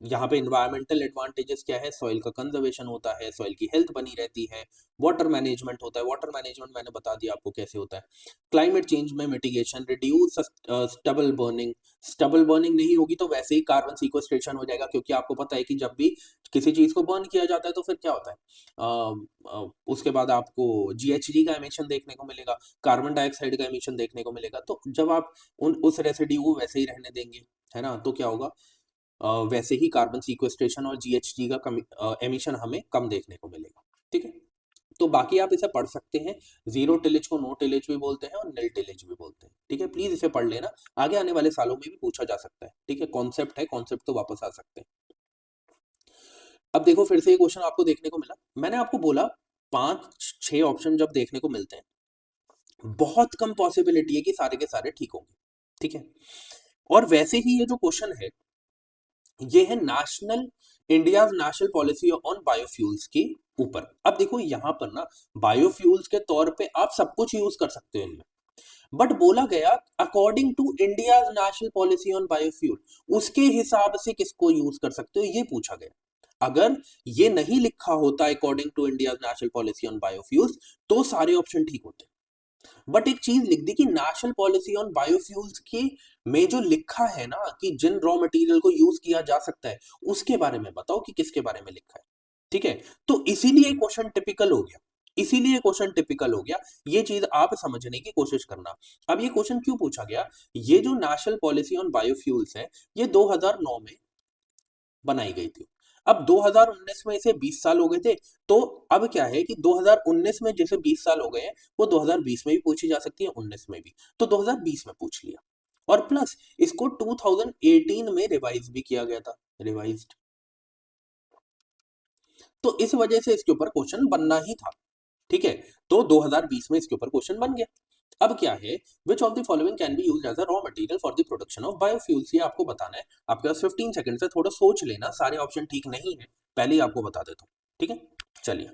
यहाँ पे इन्वायरमेंटल एडवांटेजेस क्या है, सॉइल का कंजर्वेशन होता है, सॉइल की हेल्थ बनी रहती है, वाटर मैनेजमेंट होता है, वाटर मैनेजमेंट मैंने बता दिया आपको कैसे होता है, क्लाइमेट चेंज में mitigation, reduce stubble burning, stubble burning नहीं होगी तो वैसे ही कार्बन सीक्वेस्ट्रेशन हो जाएगा, क्योंकि आपको पता है कि जब भी किसी चीज को बर्न किया जाता है तो फिर क्या होता है, उसके बाद आपको जीएचजी का एमिशन देखने को मिलेगा, कार्बन डाइऑक्साइड का एमिशन देखने को मिलेगा। तो जब आप उस रेसिड्यू को वैसे ही रहने देंगे, है ना, तो क्या होगा, वैसे ही कार्बन सीक्वेस्ट्रेशन और जीएचजी का एमिशन हमें कम देखने को मिलेगा। ठीक है, तो बाकी आप इसे पढ़ सकते हैं, जीरो टिलेज को नो टिलेज भी बोलते हैं और निल टिलेज भी बोलते हैं। ठीक है, प्लीज इसे पढ़ लेना, आगे आने वाले सालों में भी पूछा जा सकता है। ठीक है, कॉन्सेप्ट है, कॉन्सेप्ट तो वापस आ सकते हैं। अब देखो फिर से ये क्वेश्चन आपको देखने को मिला, मैंने आपको बोला 5-6 ऑप्शन जब देखने को मिलते हैं बहुत कम पॉसिबिलिटी है कि सारे के सारे ठीक होंगे। ठीक है, और वैसे ही ये जो क्वेश्चन है ये है national India national policy on biofuels के ऊपर। अब देखो यहां पर ना बायोफ्यूल्स के तौर पे आप सब कुछ यूज कर सकते हो इनमें, बट बोला गया according to India national policy on biofuel, उसके हिसाब से किसको यूज कर सकते हो ये पूछा गया। अगर ये नहीं लिखा होता according to India national policy on biofuels तो सारे ऑप्शन ठीक होते, बट एक चीज लिख दी कि नेशनल पॉलिसी ऑन बायोफ्यूल्स के में जो लिखा है ना कि जिन रॉ मटेरियल को यूज किया जा सकता है उसके बारे में बताओ कि किसके बारे में लिखा है। ठीक है, तो इसीलिए क्वेश्चन टिपिकल हो गया, इसीलिए क्वेश्चन टिपिकल हो गया, ये चीज आप समझने की कोशिश करना। अब ये क्वेश्चन क्यों पूछा गया, ये जो नेशनल पॉलिसी ऑन बायोफ्यूल्स है ये 2009 में बनाई गई थी। अब 2019 में इसे 20 साल हो गए थे, तो अब क्या है कि 2019 में जैसे 20 साल हो गए हैं वो 2020 में भी पूछी जा सकती है, 19 में भी, तो 2020 में पूछ लिया। और प्लस इसको 2018 में रिवाइज भी किया गया था, रिवाइज्ड, तो इस वजह से इसके ऊपर क्वेश्चन बनना ही था। ठीक है, तो 2020 में इसके ऊपर क्वेश्चन बन गया। अब क्या है, which of the following can be used as a raw material for the production of biofuels, ये आपको बताना है। आपके पास 15 सेकंड से थोड़ा सोच लेना, सारे ऑप्शन ठीक नहीं है, पहले ही आपको बता देता हूँ। ठीक है, चलिए।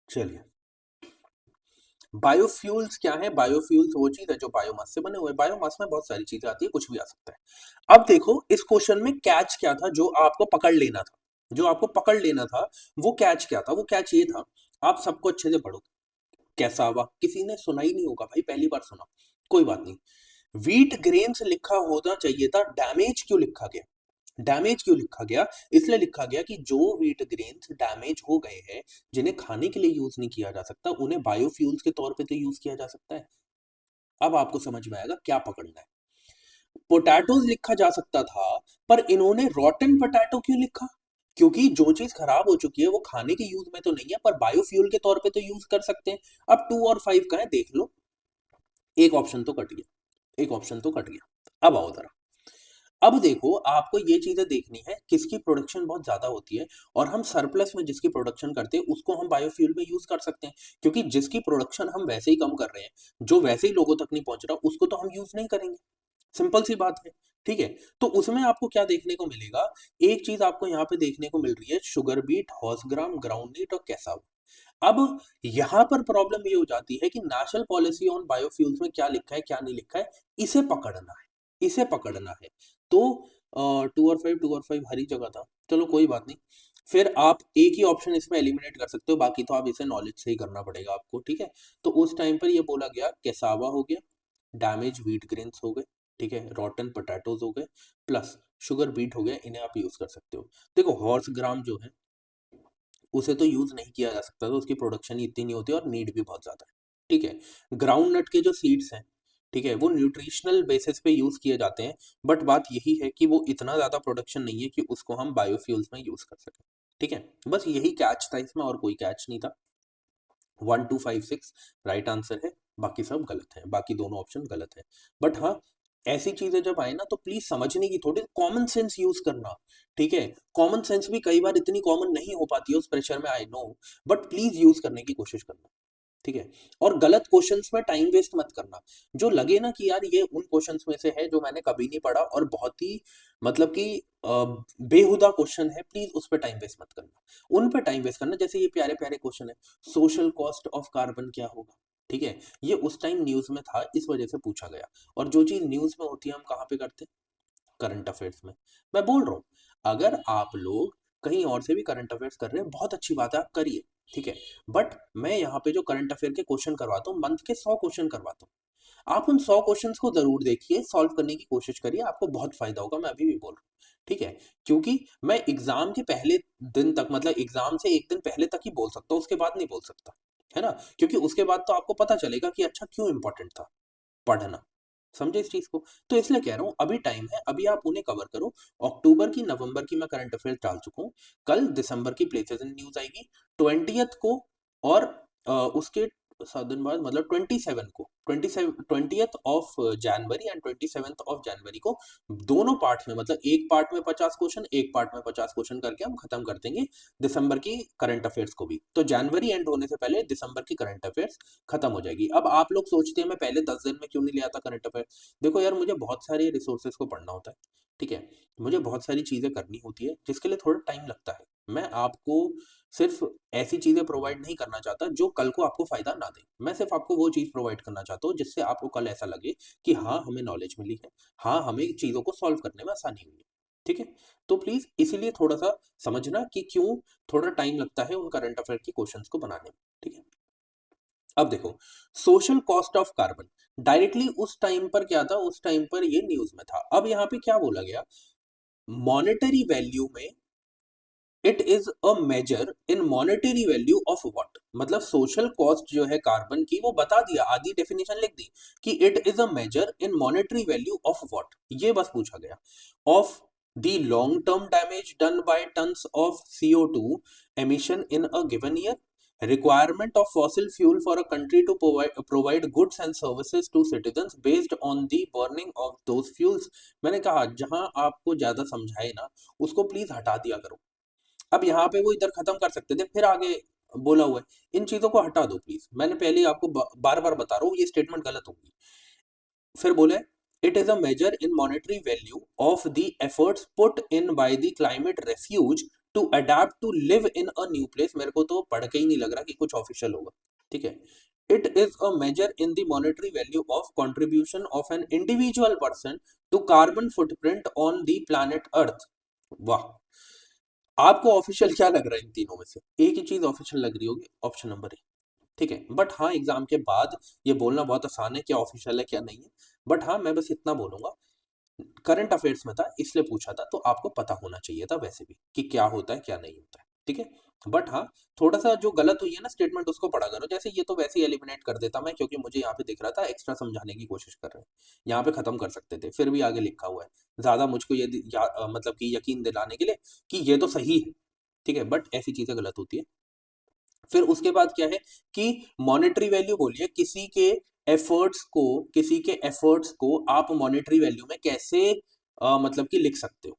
चलिए, बायोफ्यूल्स क्या है, बायोफ्यूल्स वो चीज है जो बायोमास से बने हुए, बायोमास में बहुत सारी चीजें आती है, कुछ भी आ सकता है। अब देखो इस क्वेश्चन में कैच क्या था जो आपको पकड़ लेना था, जो आपको पकड़ लेना था वो कैच क्या था, वो कैच ये था, आप सबको अच्छे से पढ़ो। कैसावा किसी ने सुना ही नहीं होगा भाई, पहली बार सुना, कोई बात नहीं। व्हीट ग्रेन्स लिखा होना चाहिए था, डैमेज क्यों लिखा गया, डैमेज क्यों लिखा गया, इसलिए लिखा गया कि जो व्हीट ग्रेन्स डैमेज हो गए हैं, जिन्हें खाने के लिए यूज नहीं किया जा सकता, उन्हें बायोफ्यूल्स के तौर पे तो यूज किया जा सकता है। अब आपको समझ में आएगा क्या पकड़ना है। पोटैटोज लिखा जा सकता था, पर इन्होंने रॉटन पोटैटो क्यों लिखा, क्योंकि जो चीज खराब हो चुकी है वो खाने के यूज में तो नहीं है, पर बायोफ्यूल के तौर पे तो यूज कर सकते हैं। अब 2 और 5 का है, देख लो, एक ऑप्शन तो कट गया, एक ऑप्शन तो कट गया। अब आओ जरा, अब देखो आपको ये चीजें देखनी है, किसकी प्रोडक्शन बहुत ज्यादा होती है, और हम सरप्लस में जिसकी प्रोडक्शन करते हैं उसको हम बायोफ्यूल में यूज कर सकते हैं, क्योंकि जिसकी प्रोडक्शन हम वैसे ही कम कर रहे हैं, जो वैसे ही लोगों तक नहीं पहुंच रहा, उसको तो हम यूज नहीं करेंगे, सिंपल सी बात है। ठीक है, तो उसमें आपको क्या देखने को मिलेगा, एक चीज आपको यहाँ पे देखने को मिल रही है, शुगर बीट, हॉर्स ग्राम, ग्राउंडनीट और कैसाव। अब यहां पर प्रॉब्लम ये हो जाती है कि नेशनल पॉलिसी ऑन बायोफ्यूल्स में क्या लिखा है क्या नहीं लिखा है, इसे पकड़ना है, इसे पकड़ना है। तो 2 और 5 हरी जगह था, चलो कोई बात नहीं, फिर आप एक ही ऑप्शन इसमें एलिमिनेट कर सकते हो, बाकी तो आप इसे नॉलेज से ही करना पड़ेगा आपको। ठीक है, तो उस टाइम पर ये बोला गया कैसावा हो गया, डैमेज व्हीट ग्रेन्स हो गए, ठीक है, रॉटन पोटैटोज हो गए, प्लस शुगर बीट हो गया, इन्हें आप यूज कर सकते हो। देखो हॉर्स ग्राम जो है उसे तो यूज नहीं किया जा सकता, तो उसकी प्रोडक्शन ही इतनी नहीं होती और नीड भी बहुत ज्यादा है। ठीक है, ग्राउंड नट के जो सीड्स हैं, ठीक है, वो न्यूट्रिशनल बेसिस पे यूज किए जाते हैं, बट बात यही है कि वो इतना ज्यादा प्रोडक्शन नहीं है कि उसको हम बायोफ्यूल्स में यूज कर सकें। ठीक है, बस यही कैच था इसमें, और कोई कैच नहीं था। 1 2 5 6 राइट आंसर है, बाकी सब गलत है, बाकी दोनों ऑप्शन गलत है। बट हाँ, ऐसी चीजें जब आए ना तो प्लीज समझने की, थोड़ी कॉमन सेंस यूज करना। ठीक है, कॉमन सेंस भी कई बार इतनी कॉमन नहीं हो पाती है उस प्रेशर में, I know, but please use करने की कोशिश करना। ठीक है। और गलत क्वेश्चंस में टाइम वेस्ट मत करना। जो लगे ना कि यार ये उन क्वेश्चंस में से है जो मैंने कभी नहीं पढ़ा और बहुत ही मतलब कि बेहुदा क्वेश्चन है, प्लीज उस पर टाइम वेस्ट मत करना। उन पर टाइम वेस्ट करना, जैसे ये प्यारे प्यारे क्वेश्चन है, सोशल कॉस्ट ऑफ कार्बन क्या होगा, ठीक है। ये उस टाइम न्यूज में था, इस वजह से पूछा गया। और जो चीज न्यूज में होती है हम कहाँ पे करते हैं? करंट अफेयर्स में। मैं बोल रहा हूँ, अगर आप लोग कहीं और से भी करंट अफेयर्स कर रहे हैं, बहुत अच्छी बात है, आप करिए, ठीक है। बट मैं यहाँ पे जो करंट अफेयर के क्वेश्चन करवाता हूँ, मंथ के 100 क्वेश्चन करवाता हूँ। आप उन 100 क्वेश्चंस को जरूर देखिए, सॉल्व करने की कोशिश करिए, आपको बहुत फायदा होगा, मैं अभी भी बोल रहा हूँ, ठीक है। क्योंकि मैं एग्जाम के पहले दिन तक, मतलब एग्जाम से एक दिन पहले तक ही बोल सकता हूँ, उसके बाद नहीं बोल सकता, है ना। क्योंकि उसके बाद तो आपको पता चलेगा कि अच्छा क्यों इंपॉर्टेंट था पढ़ना। समझे इस चीज को? तो इसलिए कह रहा हूँ अभी टाइम है, अभी आप उन्हें कवर करो। अक्टूबर की, नवंबर की मैं करंट अफेयर्स डाल चुका हूँ। कल दिसंबर की प्लेसेस इन न्यूज आएगी 20th को। और उसके 7 दिन बाद, मतलब 27 को, 20th of January and 27th of January को, दोनों पार्ट में, मतलब एक पार्ट में 50 क्वेश्चन, एक पार्ट में 50 क्वेश्चन करके हम खत्म कर देंगे दिसंबर की करंट अफेयर्स को भी। तो जनवरी एंड होने से पहले दिसंबर की करंट अफेयर्स खत्म हो जाएगी। अब आप लोग सोचते हैं मैं पहले 10 दिन में क्यों नहीं ले आता करंट अफेयर। देखो यार, मुझे बहुत सारे रिसोर्सेज को पढ़ना होता है, ठीक है। मुझे बहुत सारी चीजें करनी होती है, जिसके लिए थोड़ा टाइम लगता है। मैं आपको सिर्फ ऐसी चीजें प्रोवाइड नहीं करना चाहता जो कल को आपको फायदा ना दे। मैं सिर्फ आपको वो चीज प्रोवाइड करना चाहता हूँ जिससे आपको कल ऐसा लगे कि हाँ हमें नॉलेज मिली है, हाँ हमें चीजों को सॉल्व करने में आसानी हुई है, ठीक है। तो प्लीज इसीलिए थोड़ा सा समझना कि क्यों थोड़ा टाइम लगता है उन करंट अफेयर के क्वेश्चंस को बनाने में, ठीक है। अब देखो, social cost of carbon, directly उस टाइम पर क्या था, उस टाइम पर ये न्यूज में था। अब यहाँ पे क्या बोला गया, मॉनेटरी वैल्यू में, it is a measure in monetary value of what. मतलब सोशल कॉस्ट जो है कार्बन की, वो बता दिया, आधी डेफिनेशन लिख दी कि it is a measure in monetary value of what. ये बस पूछा गया। Of the long term damage done by tons of CO2 emission in a given year, requirement of fossil fuel for a country to provide goods and services to citizens based on the burning of those fuels। मैंने कहा जहां आपको ज्यादा समझाए ना, उसको please हटा दिया करो। अब यहाँ पे वो इधर खत्म कर सकते थे, फिर आगे बोला हुआ है, इन चीजों को हटा दो प्लीज। मैंने पहले ही आपको बार बार बता रहा हूँ, ये स्टेटमेंट गलत होगी। फिर बोले, it is a measure in monetary value of the efforts put in by the climate refugees to adapt to live in a new place. मेरे को तो पढ़ के ही नहीं लग रहा कि कुछ ऑफिशियल होगा, ठीक है। It is a measure in the monetary value of contribution of an individual person to carbon footprint on the planet earth. वाह। आपको ऑफिशियल क्या लग रहा है इन तीनों में से? एक ही चीज ऑफिशियल लग रही होगी, ऑप्शन नंबर ए, ठीक है। बट हाँ, एग्जाम के बाद ये बोलना बहुत आसान है क्या ऑफिशियल है क्या नहीं है। बट हाँ, मैं बस इतना बोलूंगा, करंट अफेयर्स में था इसलिए पूछा था, तो आपको पता होना चाहिए था वैसे भी कि क्या होता है क्या नहीं होता है, ठीक है। बट हाँ, थोड़ा सा जो गलत हुई है ना स्टेटमेंट, उसको पढ़ा करो। जैसे ये तो वैसे ही एलिमिनेट कर देता मैं, क्योंकि मुझे यहाँ पे दिख रहा था एक्स्ट्रा समझाने की कोशिश कर रहे हैं, यहाँ पे खत्म कर सकते थे, फिर भी आगे लिखा हुआ है ज्यादा मुझको ये मतलब कि यकीन दिलाने के लिए कि ये तो सही है, ठीक है। बट ऐसी चीजें गलत होती है। फिर उसके बाद क्या है कि मॉनेटरी वैल्यू बोलिए, किसी के एफर्ट्स को आप मॉनेटरी वैल्यू में कैसे मतलब कि लिख सकते हो,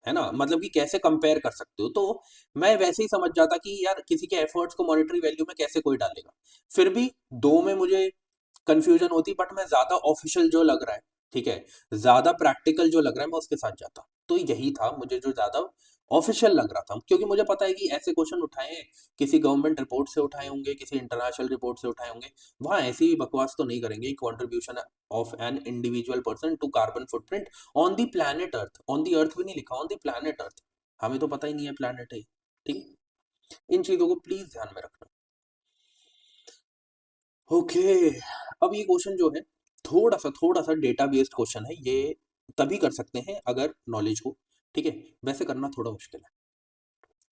है ना, मतलब कि कैसे कंपेयर कर सकते हो। तो मैं वैसे ही समझ जाता कि यार किसी के एफर्ट्स को मॉनेटरी वैल्यू में कैसे कोई डालेगा। फिर भी दो में मुझे कंफ्यूजन होती, बट मैं ज्यादा ऑफिशियल जो लग रहा है, ठीक है, ज्यादा प्रैक्टिकल जो लग रहा है, मैं उसके साथ जाता। तो यही था मुझे जो ज्यादा ऑफिशियल लग रहा था, क्योंकि मुझे पता है कि ऐसे क्वेश्चन उठाए हैं, किसी गवर्नमेंट रिपोर्ट से उठाए होंगे, किसी इंटरनेशनल रिपोर्ट से उठाए होंगे, वहां ऐसी ही बकवास तो नहीं करेंगे। Contribution of an individual person to carbon footprint on the planet earth, on the earth भी नहीं लिखा, ऑन द प्लैनेट अर्थ। हमें तो पता ही नहीं है प्लैनेट है, ठीक है। इन चीजों को प्लीज ध्यान में रखना। ओके। अब ये क्वेश्चन जो है, थोड़ा सा डेटा बेस्ड क्वेश्चन है ये। तभी कर सकते हैं अगर नॉलेज हो, ठीक है। वैसे करना थोड़ा मुश्किल है।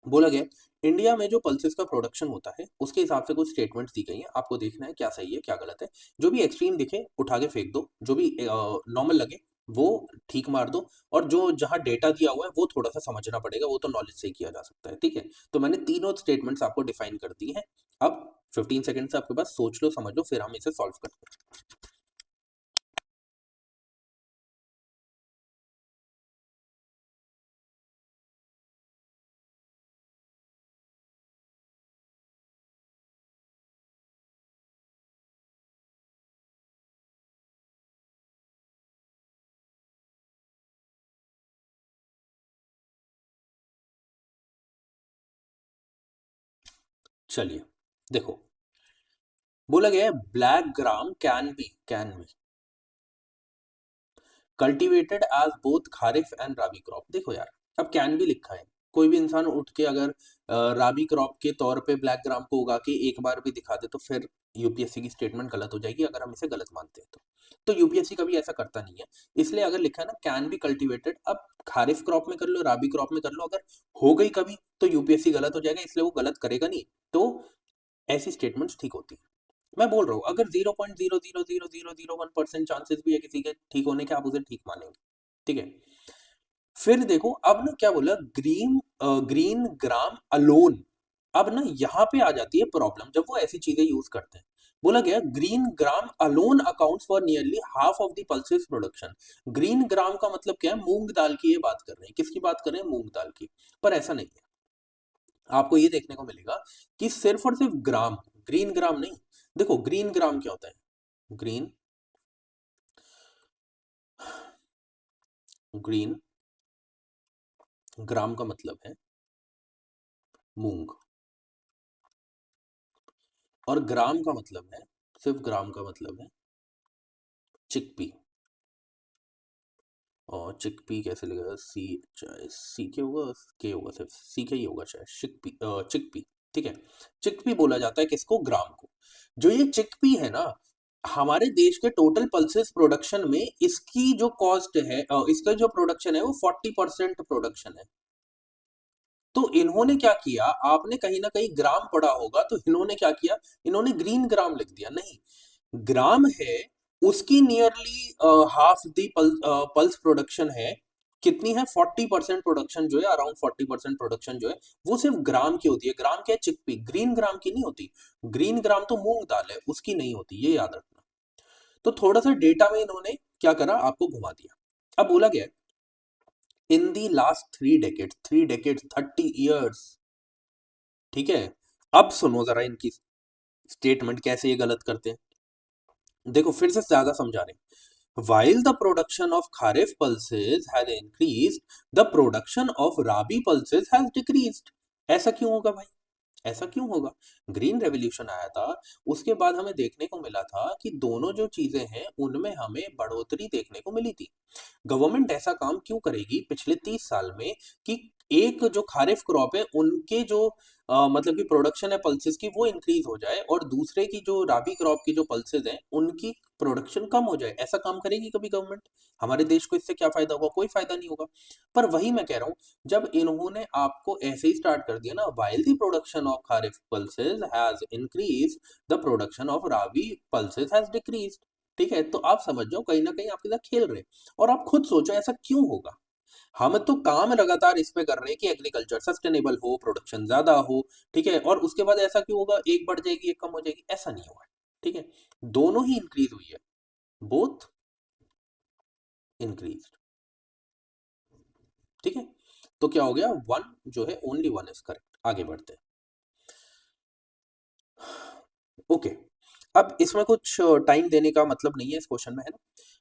बोला गया है, इंडिया में जो पल्सेस का प्रोडक्शन होता है उसके हिसाब से कुछ स्टेटमेंट्स दी गई हैं, आपको देखना है क्या सही है क्या गलत है। जो भी एक्सट्रीम दिखे उठा के फेंक दो, जो भी नॉर्मल लगे वो ठीक मार दो। और जो जहां डेटा दिया हुआ है वो थोड़ा सा समझना पड़ेगा, वो तो नॉलेज से ही किया जा सकता है, ठीक है। तो मैंने तीनों स्टेटमेंट्स आपको डिफाइन कर दी हैं। अब 15 सेकंड से आपके पास, सोच लो समझ लो, फिर हम इसे सॉल्व करते हैं। चलिए देखो, बोला गया है black gram can be cultivated as both kharif and rabi crop. देखो यार, अब कैन भी लिखा है, कोई भी इंसान उठ के अगर राबी क्रॉप के तौर पे ब्लैक ग्राम को उगा के एक बार भी दिखा दे तो फिर यूपीएससी की स्टेटमेंट गलत हो जाएगी, अगर हम इसे गलत मानते हैं तो यूपीएससी कभी ऐसा करता नहीं है। इसलिए अगर लिखा है ना कैन बी कल्टीवेटेड, अब खारिफ क्रॉप में कर लो, राबी क्रॉप में कर लो, अगर हो गई कभी तो यूपीएससी गलत हो जाएगा, इसलिए वो गलत करेगा नहीं। तो ऐसी स्टेटमेंट्स ठीक होती है। मैं बोल रहा हूँ अगर 0.0000001% चांसेस भी है किसी के ठीक होने के, आप उसे ठीक मानेंगे, ठीक है। फिर देखो अब ना क्या बोला, ग्रीन ग्राम अलोन। अब ना यहाँ पे आ जाती है प्रॉब्लम जब वो ऐसी चीजें यूज करते हैं। बोला गया green gram alone accounts for nearly half of the pulses production. Green gram का मतलब क्या है, मूंग दाल की ये बात कर रहे हैं, किसकी बात कर रहे हैं, मूंग दाल की। पर ऐसा नहीं है, आपको ये देखने को मिलेगा कि सिर्फ और सिर्फ ग्राम, ग्रीन ग्राम नहीं। देखो ग्रीन ग्राम क्या होता है, ग्रीन ग्रीन ग्राम का मतलब है मूंग, और ग्राम का मतलब है, सिर्फ ग्राम का मतलब है चिकपी। और चिकपी कैसे लिखेगा, सी के होगा, के होगा, सिर्फ सी के ही होगा शायद, चिकपी। ठीक है, चिकपी बोला जाता है किसको, ग्राम को। जो ये चिकपी है ना, हमारे देश के टोटल पल्सेस प्रोडक्शन में इसकी जो कॉस्ट है, इसका जो प्रोडक्शन है वो 40% प्रोडक्शन है। तो इन्होंने क्या किया, आपने कहीं ना कहीं ग्राम पढ़ा होगा, तो इन्होंने क्या किया, इन्होंने ग्रीन ग्राम लिख दिया। नहीं, ग्राम है, उसकी नियरली हाफ दी पल्स प्रोडक्शन है। कितनी है, 40% प्रोडक्शन जो है, अराउंड 40% प्रोडक्शन जो है वो सिर्फ ग्राम की होती है। ग्राम क्या है, चिकपी, ग्रीन ग्राम की नहीं होती। ग्रीन ग्राम तो मूंग दाल है, उसकी नहीं होती, ये याद रखना। तो थोड़ा सा डेटा में इन्होंने क्या करा, आपको घुमा दिया। अब बोला गया इन दी लास्ट 3 डेकेड्स 30 इयर्स, ठीक है। अब सुनो जरा इनकी स्टेटमेंट कैसे ये गलत करते हैं। देखो फिर से ज्यादा समझा रहे हैं। While the production of Kharif pulses has increased, the production of Rabi pulses has decreased. ऐसा क्यों होगा भाई, ऐसा क्यों होगा। ग्रीन रेवोल्यूशन आया था, उसके बाद हमें देखने को मिला था कि दोनों जो चीजें हैं उनमें हमें बढ़ोतरी देखने को मिली थी। गवर्नमेंट ऐसा काम क्यों करेगी पिछले 30 साल में कि एक जो खारिफ क्रॉप है उनके जो मतलब कि प्रोडक्शन है पल्सेस की वो इंक्रीज हो जाए, और दूसरे की जो राबी क्रॉप की जो पल्सेस हैं उनकी प्रोडक्शन कम हो जाए। ऐसा काम करेगी कभी गवर्नमेंट। हमारे देश को इससे क्या फायदा होगा, कोई फायदा नहीं होगा। पर वही मैं कह रहा हूं, जब इन्होंने आपको ऐसे ही स्टार्ट कर दिया ना, while the production of kharif pulses has increase, the production of rabi pulses has decrease. ठीक है, तो आप समझ जाओ कहीं ना कहीं आपके साथ खेल रहे हैं। और आप खुद सोचो ऐसा क्यों होगा। हम तो काम लगातार इस पे कर रहे हैं कि एग्रीकल्चर सस्टेनेबल हो, प्रोडक्शन ज्यादा हो, ठीक है। और उसके बाद ऐसा क्यों होगा, एक बढ़ जाएगी एक कम हो जाएगी, ऐसा नहीं होगा। ठीक है, दोनों ही इंक्रीज हुई है, बोथ इंक्रीज। ठीक है, तो क्या हो गया, वन जो है, ओनली वन इज करेक्ट। आगे बढ़ते हैं। ओके, अब इसमें कुछ टाइम देने का मतलब नहीं है इस क्वेश्चन में, है ना।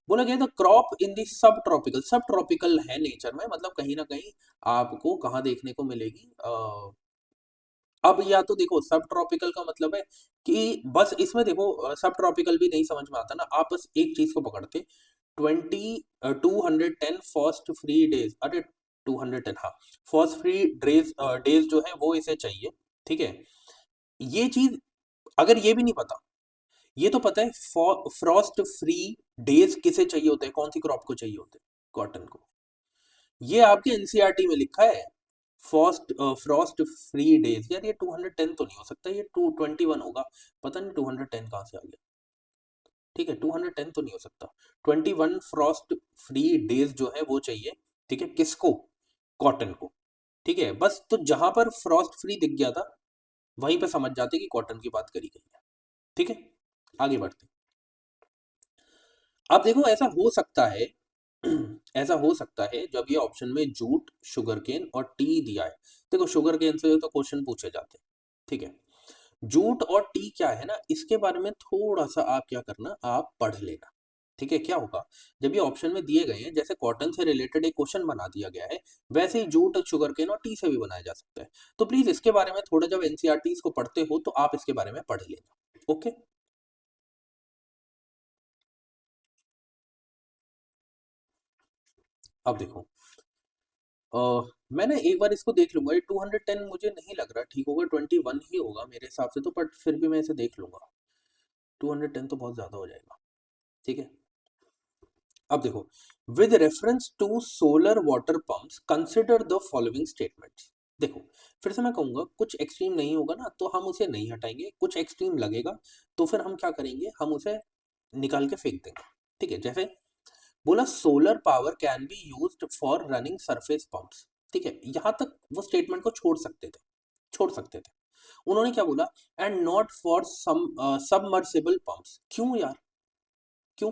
बोला गया द क्रॉप इन दी सब ट्रॉपिकल, सब ट्रॉपिकल है नेचर में, मतलब कहीं ना कहीं आपको कहाँ देखने को मिलेगी। अब या तो देखो सब ट्रॉपिकल का मतलब है कि बस इसमें देखो सब ट्रॉपिकल भी नहीं समझ में आता ना, आप बस एक चीज को पकड़ते, 210 फर्स्ट फ्री डेज, अरे 210, हाँ, फर्स्ट फ्री डेज, डेज जो है वो इसे चाहिए। ठीक है, ये चीज अगर ये भी नहीं पता, ये तो पता है फ्रॉस्ट फ्री डेज किसे चाहिए होते हैं, कौन सी क्रॉप को चाहिए होते हैं, कॉटन को। ये आपके एनसीईआरटी में लिखा है, फ्रॉस्ट फ्री डेज। यार ये 210 तो नहीं हो सकता, ये 221 होगा, पता नहीं 210 कहाँ से आ गया। ठीक है, 210 तो नहीं हो सकता, 21 फ्रॉस्ट फ्री डेज जो है वो चाहिए। ठीक है, किसको, कॉटन को। ठीक है, बस तो जहां पर फ्रॉस्ट फ्री दिख गया था वहीं पे समझ जाते कि कॉटन की बात करी गई है। ठीक है, आगे बढ़ते। अब देखो ऐसा हो सकता है ऐसा हो सकता है जब ये ऑप्शन में जूट, शुगर केन और टी दिया है। देखो शुगर केन से तो क्वेश्चन पूछे जाते हैं। ठीक है, जूट और टी क्या है ना, इसके बारे में थोड़ा सा आप क्या करना, आप पढ़ लेना। ठीक है, क्या होगा जब ये ऑप्शन में दिए गए हैं, जैसे कॉटन से रिलेटेड एक क्वेश्चन बना दिया गया है, वैसे ही जूट, शुगर केन और टी से भी बनाया जा सकता है। तो प्लीज इसके बारे में थोड़ा, जब एनसीईआरटीज को पढ़ते हो तो आप इसके बारे में पढ़ लेना। ओके, अब देखो, अ, मैं ना एक बार इसको देख लूंगा। ये 210 मुझे नहीं लग रहा ठीक होगा, 21 ही होगा मेरे हिसाब से तो, बट फिर भी मैं इसे देख लूंगा। 210 तो बहुत ज्यादा हो जाएगा। ठीक है, अब देखो, with reference to solar water pumps consider the following statements. देखो, फिर से मैं कहूंगा, कुछ एक्सट्रीम नहीं होगा ना तो हम उसे नहीं हटाएंगे, कुछ एक्सट्रीम लगेगा तो फिर हम क्या करेंगे, हम उसे निकाल के फेंक देंगे। ठीक है, जैसे बोला solar power can be used for running surface pumps. ठीक है, यहां तक वो स्टेटमेंट को छोड़ सकते थे। उन्होंने क्या बोला, and not for submersible pumps. क्यों यार, क्यों?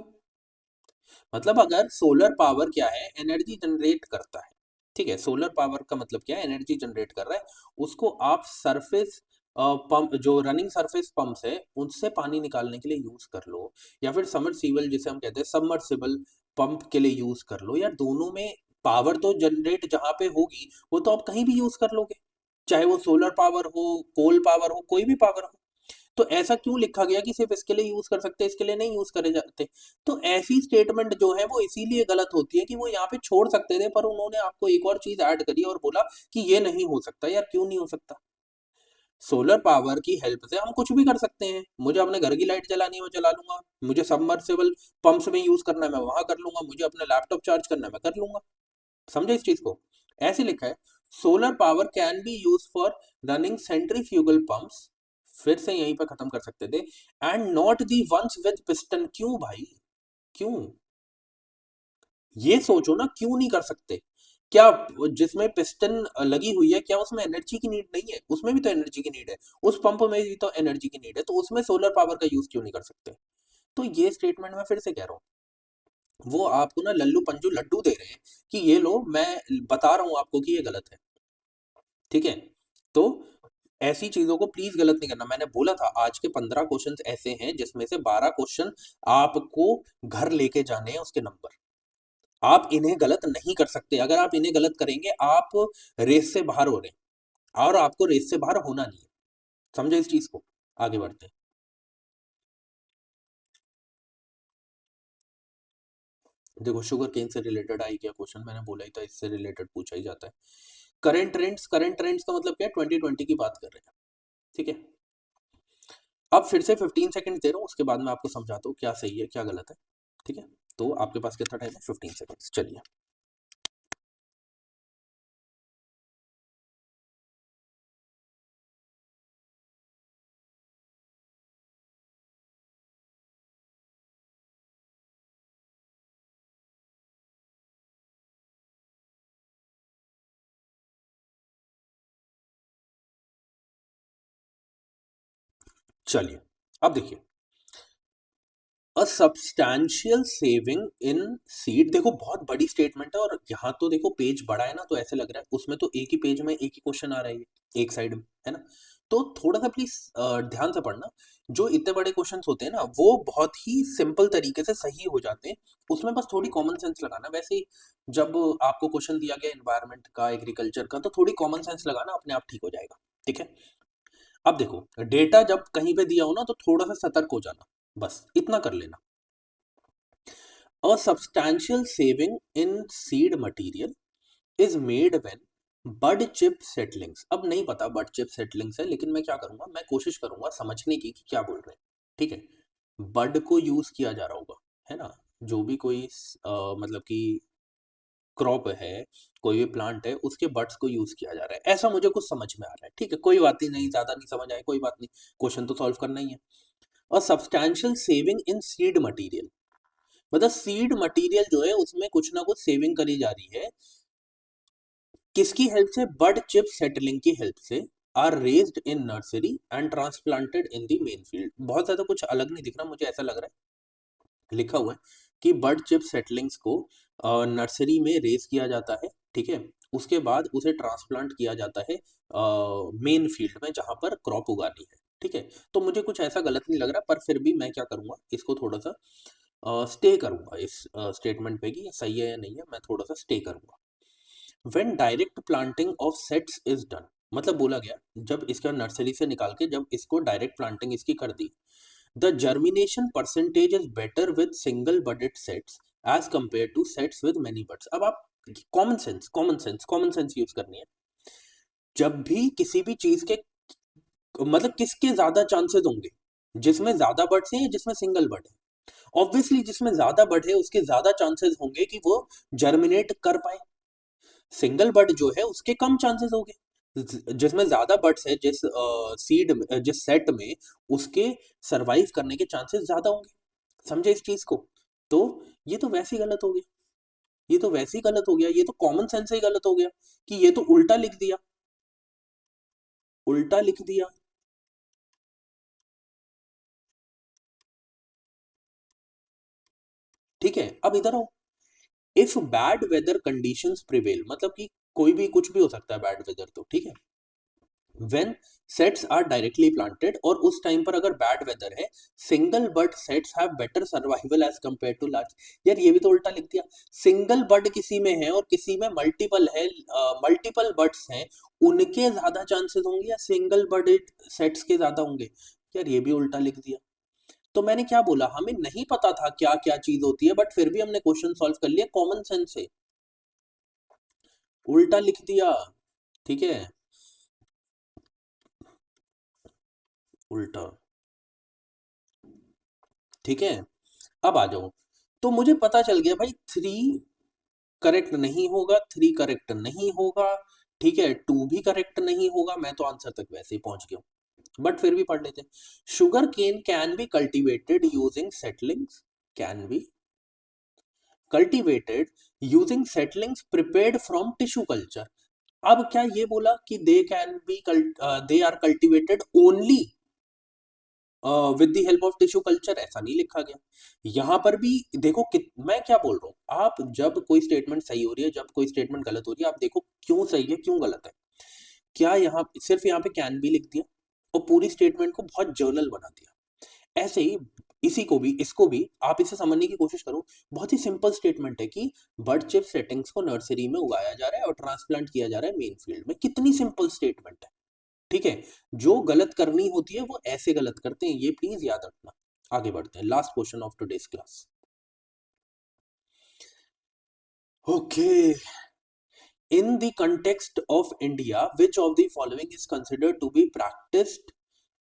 मतलब अगर सोलर पावर क्या है, एनर्जी जनरेट करता है। ठीक है, सोलर पावर का मतलब क्या है, एनर्जी जनरेट कर रहा है। उसको आप सरफेस पंप, जो रनिंग सरफेस पंप्स है, उनसे पानी निकालने के लिए यूज कर लो, या फिर समरसीबल जिसे हम कहते हैं सबमर्सिबल पंप के लिए यूज कर लो। यार दोनों में पावर तो जनरेट जहां पे होगी वो तो आप कहीं भी यूज कर लोगे, चाहे वो सोलर पावर हो, कोल पावर हो, कोई भी पावर हो। तो ऐसा क्यों लिखा गया कि सिर्फ इसके लिए यूज कर सकते हैं, इसके लिए नहीं यूज करे जाते? तो ऐसी स्टेटमेंट जो है वो इसीलिए गलत होती है कि वो यहाँ पे छोड़ सकते थे, पर उन्होंने आपको एक और चीज ऐड करी और बोला कि ये नहीं हो सकता। यार क्यों नहीं हो सकता? सोलर पावर की हेल्प से हम कुछ भी कर सकते हैं। मुझे अपने घर की लाइट जलानी है, मैं जला लूंगा। मुझे सबमर्सिबल पंप्स में यूज करना है, मैं वहां कर लूंगा। मुझे अपना लैपटॉप चार्ज करना है, मैं कर लूंगा। समझे इस चीज को? ऐसे लिखा है, solar power can be use for running centrifugal pumps. फिर से यहीं पर खत्म कर सकते थे, and not the ones with piston. क्यों भाई, क्यों? ये सोचो ना, क्यों नहीं कर सकते? क्या जिसमें पिस्टन लगी हुई है, क्या उसमें एनर्जी की नीड नहीं है? उसमें भी तो एनर्जी की नीड है। उस पंप में भी तो एनर्जी की नीड है, तो उसमें सोलर पावर का यूज क्यों नहीं कर सकते? तो ये स्टेटमेंट मैं फिर से कह रहा हूँ, वो आपको ना लल्लू पंजू लड्डू दे रहे हैं कि ये लो, मैं बता रहा हूं आपको कि ये गलत है। ठीक है, तो ऐसी चीजों को प्लीज गलत नहीं करना। मैंने बोला था आज के 15 क्वेश्चंस ऐसे हैं जिसमें से 12 क्वेश्चन आपको घर लेके जाने हैं, उसके नंबर। आप इन्हें गलत नहीं कर सकते। अगर आप इन्हें गलत करेंगे, आप रेस से बाहर हो रहे हैं, और आपको रेस से बाहर होना नहीं है। समझे इस चीज को? आगे बढ़ते हैं। देखो, शुगर केन से रिलेटेड आई क्या क्वेश्चन, मैंने बोला ही था इससे रिलेटेड पूछा ही जाता है। करंट ट्रेंड्स का मतलब क्या है, 2020 की बात कर रहे हैं। ठीक है, अब फिर से 15 सेकंड दे रहा हूँ, उसके बाद मैं आपको समझाता हूँ क्या सही है क्या गलत है। ठीक है, तो आपके पास कितना टाइम है? 15 सेकंड। चलिए, चलिए, अब देखिए, a substantial saving in seed. देखो, बहुत बड़ी स्टेटमेंट है, और यहाँ तो देखो पेज बड़ा है ना, तो ऐसे लग रहा है उसमें तो एक ही पेज में एक ही क्वेश्चन आ रहा है, एक साइड में, है ना? तो थोड़ा सा प्लीज ध्यान से पढ़ना। जो इतने बड़े क्वेश्चंस होते हैं ना, वो बहुत ही सिंपल तरीके से सही हो जाते हैं। उसमें बस थोड़ी कॉमन सेंस लगाना। वैसे ही जब आपको क्वेश्चन दिया गया एनवायरनमेंट का, एग्रीकल्चर का, तो थोड़ी कॉमन सेंस लगाना, अपने आप ठीक हो जाएगा। ठीक है, अब देखो, डेटा जब कहीं पे दिया हो ना, तो थोड़ा सा सतर्क हो जाना, बस इतना कर लेना। A substantial saving in seed material is made when bud chip settlings। अब नहीं पता bud chip settlings है, लेकिन मैं क्या करूंगा, मैं कोशिश करूंगा समझने की कि क्या बोल रहे हैं। ठीक है, बड को यूज किया जा रहा होगा, है ना? जो भी कोई मतलब कि क्रॉप है, कोई भी प्लांट है, उसके बड्स को यूज किया जा रहा है, ऐसा मुझे कुछ समझ में आ रहा है। ठीक है, कोई बात ही नहीं, ज्यादा नहीं समझ आए, कोई बात नहीं, क्वेश्चन तो सॉल्व करना ही है। और substantial saving in seed material, मतलब सीड मटेरियल जो है उसमें कुछ ना कुछ सेविंग करी जा रही है। किसकी हेल्प से? बड चिप सेटलिंग की हेल्प से। Are raised in nursery and transplanted in the main field. बहुत ज्यादा कुछ अलग नहीं दिख रहा मुझे, ऐसा लग रहा है लिखा हुआ है कि बड चिप सेटलिंग्स को नर्सरी में रेज किया जाता है। ठीक है, उसके बाद उसे ट्रांसप्लांट किया जाता है मेन फील्ड में, जहां पर क्रॉप उगानी है। ठीक है, तो मुझे कुछ ऐसा गलत नहीं लग रहा, पर फिर भी मैं क्या करूंगा, इसको थोड़ा सा स्टे करूंगा इस स्टेटमेंट पे कि ये सही है या नहीं है, मैं थोड़ा सा स्टे करूंगा। When direct planting of sets is done, मतलब बोला गया जब इसका नर्सरी से निकाल के जब इसको डायरेक्ट प्लांटिंग इसकी कर दी, the germination percentage is better with single budded sets as compare to sets with many buds. अब आप कॉमन सेंस यूज करनी है। जब भी किसी भी चीज के मतलब किसके ज्यादा चांसेस होंगे, जिसमें ज्यादा बर्ड्स हैं या जिसमें सिंगल बर्ड है? ऑब्वियसली जिसमें ज्यादा बर्ड है उसके ज्यादा चांसेस होंगे कि वो जर्मिनेट कर पाए। सिंगल बर्ड जो है उसके कम चांसेस होंगे। जिसमें ज्यादा बर्ड्स है जिस सीड जिस सेट में, उसके सरवाइव करने के चांसेस ज्यादा होंगे। समझे इस चीज को? तो ये तो वैसे ही गलत हो गया, ये तो वैसे ही गलत हो गया, ये तो कॉमन सेंस से ही गलत हो गया कि ये तो उल्टा लिख दिया, उल्टा लिख दिया। ठीक है, अब इधर आओ। If bad weather conditions prevail, मतलब कि कोई भी कुछ भी हो सकता है बैड वेदर, तो ठीक है। When sets are directly planted, और उस टाइम पर अगर बैड वेदर है, single bud sets have better survival as compare to large. यार ये भी तो उल्टा लिख दिया। सिंगल बर्ड किसी में है और किसी में मल्टीपल है, मल्टीपल बर्ड्स हैं, उनके ज्यादा चांसेस होंगे या सिंगल बर्ड सेट्स के ज्यादा होंगे? यार ये भी उल्टा लिख दिया। तो मैंने क्या बोला, हमें नहीं पता था क्या क्या चीज होती है, बट फिर भी हमने क्वेश्चन सॉल्व कर लिया कॉमन सेंस से। उल्टा लिख दिया, ठीक है, उल्टा। ठीक है, अब आ जाओ। तो मुझे पता चल गया भाई, 3 करेक्ट नहीं होगा, 3 करेक्ट नहीं होगा, ठीक है, 2 भी करेक्ट नहीं होगा। मैं तो आंसर तक वैसे ही पहुंच गया हूं, बट फिर भी पढ़ लेते हैं। Sugarcane can be cultivated using settlings, can be cultivated using settlings prepared from tissue culture. अब क्या ये बोला कि they can be they are cultivated only with the help of tissue culture? ऐसा नहीं लिखा गया। यहां पर भी देखो मैं क्या बोल रहा हूं, आप जब कोई स्टेटमेंट सही हो रही है, जब कोई स्टेटमेंट गलत हो रही है, आप देखो क्यों सही है क्यों गलत है। क्या यहाँ सिर्फ यहाँ पे कैन भी लिख दिया और पूरी स्टेटमेंट को बहुत जर्नल बना दिया? ऐसे ही इसी को भी, इसको भी आप इसे समझने की कोशिश करो। बहुत ही सिंपल स्टेटमेंट है कि बर्ड चिप सेटिंग्स को नर्सरी में उगाया जा रहा है और ट्रांसप्लांट किया जा रहा है मेन फील्ड में। कितनी सिंपल स्टेटमेंट है, ठीक है। जो गलत करनी होती है वो ऐसे गलत करते हैं, ये प्लीज याद रखना। आगे बढ़ते हैं, last question of today's class. Okay, in the context of India which of the following is considered to be practised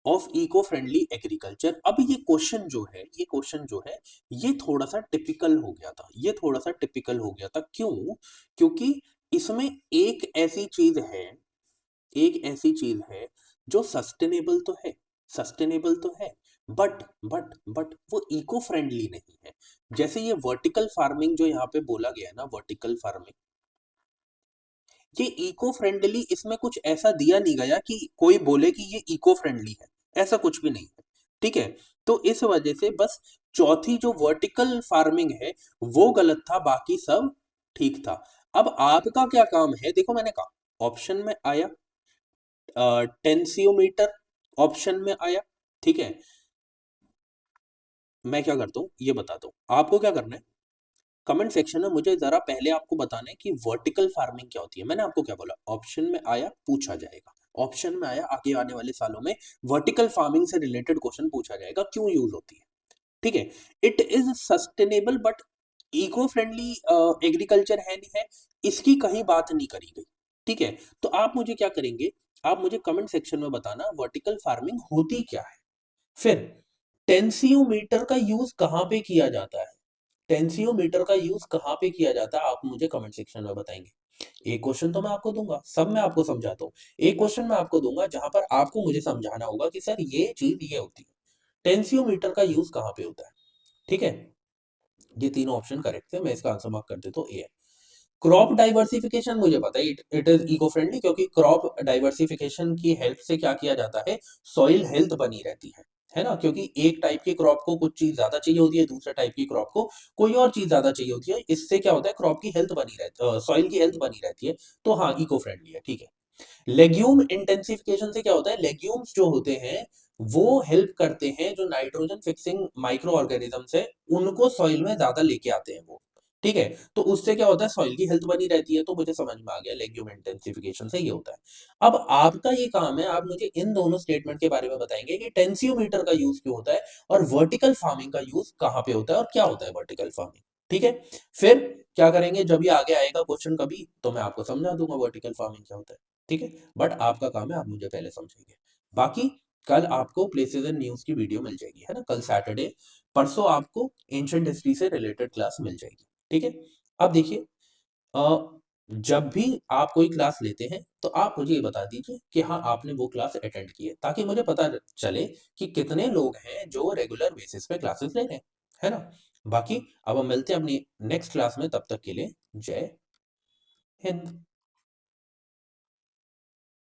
of eco friendly agriculture? अब ये क्वेश्चन जो है, ये क्वेश्चन जो है, ये थोड़ा सा टिपिकल हो गया था, ये थोड़ा सा टिपिकल हो गया था। क्यों? क्योंकि इसमें एक ऐसी चीज है, एक ऐसी चीज है जो सस्टेनेबल तो है, सस्टेनेबल तो है, बट वो इको फ्रेंडली नहीं है। जैसे ये वर्टिकल फार्मिंग जो यहाँ पे बोला गया है ना, वर्टिकल फार्मिंग, ये इको फ्रेंडली, इसमें कुछ ऐसा दिया नहीं गया कि कोई बोले कि ये इको फ्रेंडली है, ऐसा कुछ भी नहीं है, ठीक है। तो इस वजह से बस चौथी जो वर्टिकल फार्मिंग है वो गलत था, बाकी सब ठीक था। अब आपका क्या काम है, देखो मैंने कहा ऑप्शन में आया टेंसियोमीटर, ऑप्शन में आया, ठीक है। मैं क्या करता हूँ ये बताता हूँ आपको क्या करना है। कमेंट सेक्शन में मुझे जरा पहले आपको बताना है कि वर्टिकल फार्मिंग क्या होती है। मैंने आपको क्या बोला, ऑप्शन में आया पूछा जाएगा, ऑप्शन में आया आगे आने वाले सालों में वर्टिकल फार्मिंग से रिलेटेड क्वेश्चन पूछा जाएगा, क्यों यूज होती है, ठीक है। It is sustainable but eco friendly agriculture है नहीं है, इसकी कहीं बात नहीं करी गई, ठीक है। तो आप मुझे क्या करेंगे, आप मुझे कमेंट सेक्शन में बताना वर्टिकल फार्मिंग होती क्या है। फिर टेंसियोमीटर का यूज कहां पे किया जाता है, टेंसियोमीटर का यूज कहां पे किया जाता है, आप मुझे कमेंट सेक्शन में बताएंगे। एक क्वेश्चन तो मैं आपको दूंगा, सब मैं आपको समझाता हूँ। एक क्वेश्चन मैं आपको दूंगा जहां पर आपको मुझे समझाना होगा कि सर ये चीज ये होती है, टेंसियोमीटर का यूज कहां पे होता है, ठीक है। ये तीनों ऑप्शन करेक्ट थे, मैं इसका आंसर मार्क कर देता हूँ ए है। क्रॉप डाइवर्सिफिकेशन मुझे पता है, इट इज इको फ्रेंडली, क्योंकि क्रॉप डाइवर्सिफिकेशन की हेल्प से क्या किया जाता है, सॉइल हेल्थ बनी रहती है ना। क्योंकि एक टाइप की क्रॉप को कुछ चीज ज्यादा चाहिए होती है, दूसरे टाइप की क्रॉप को कोई और चीज ज्यादा चाहिए होती है, इससे क्या होता है क्रॉप की हेल्थ बनी रहती है, सॉइल की हेल्थ बनी रहती है। तो हाँ इको फ्रेंडली है, ठीक है। लेग्यूम इंटेंसिफिकेशन से क्या होता है, लेग्यूम्स जो होते हैं वो हेल्प करते हैं, जो नाइट्रोजन फिक्सिंग माइक्रो ऑर्गेनिजम्स है उनको सॉइल में ज्यादा लेके आते हैं वो। ठीक है, तो उससे क्या होता है, सॉइल की हेल्थ बनी रहती है। तो मुझे समझ में आ गया लेग्यूम इंटेंसिफिकेशन से ये होता है। अब आपका ये काम है, आप मुझे इन दोनों स्टेटमेंट के बारे में बताएंगे कि टेंसियोमीटर का यूज क्यों होता है और वर्टिकल फार्मिंग का यूज कहाँ पे होता है और क्या होता है वर्टिकल फार्मिंग। ठीक है, फिर क्या करेंगे, जब ये आगे आएगा क्वेश्चन कभी, तो मैं आपको समझा दूंगा वर्टिकल फार्मिंग क्या होता है। ठीक है, बट आपका काम है आप मुझे पहले समझेंगे। बाकी कल आपको प्लेसेस एंड न्यूज की वीडियो मिल जाएगी, है ना, कल सैटरडे। परसों आपको एंशिएंट हिस्ट्री से रिलेटेड क्लास मिल जाएगी। ठीक है, अब देखिए, अ, जब भी आप कोई क्लास लेते हैं तो आप मुझे ये बता दीजिए कि हाँ आपने वो क्लास अटेंड की है, ताकि मुझे पता चले कि कितने लोग हैं जो रेगुलर बेसिस पे क्लासेस ले रहे हैं, है ना। बाकी अब हम मिलते हैं अपनी नेक्स्ट क्लास में, तब तक के लिए जय हिंद।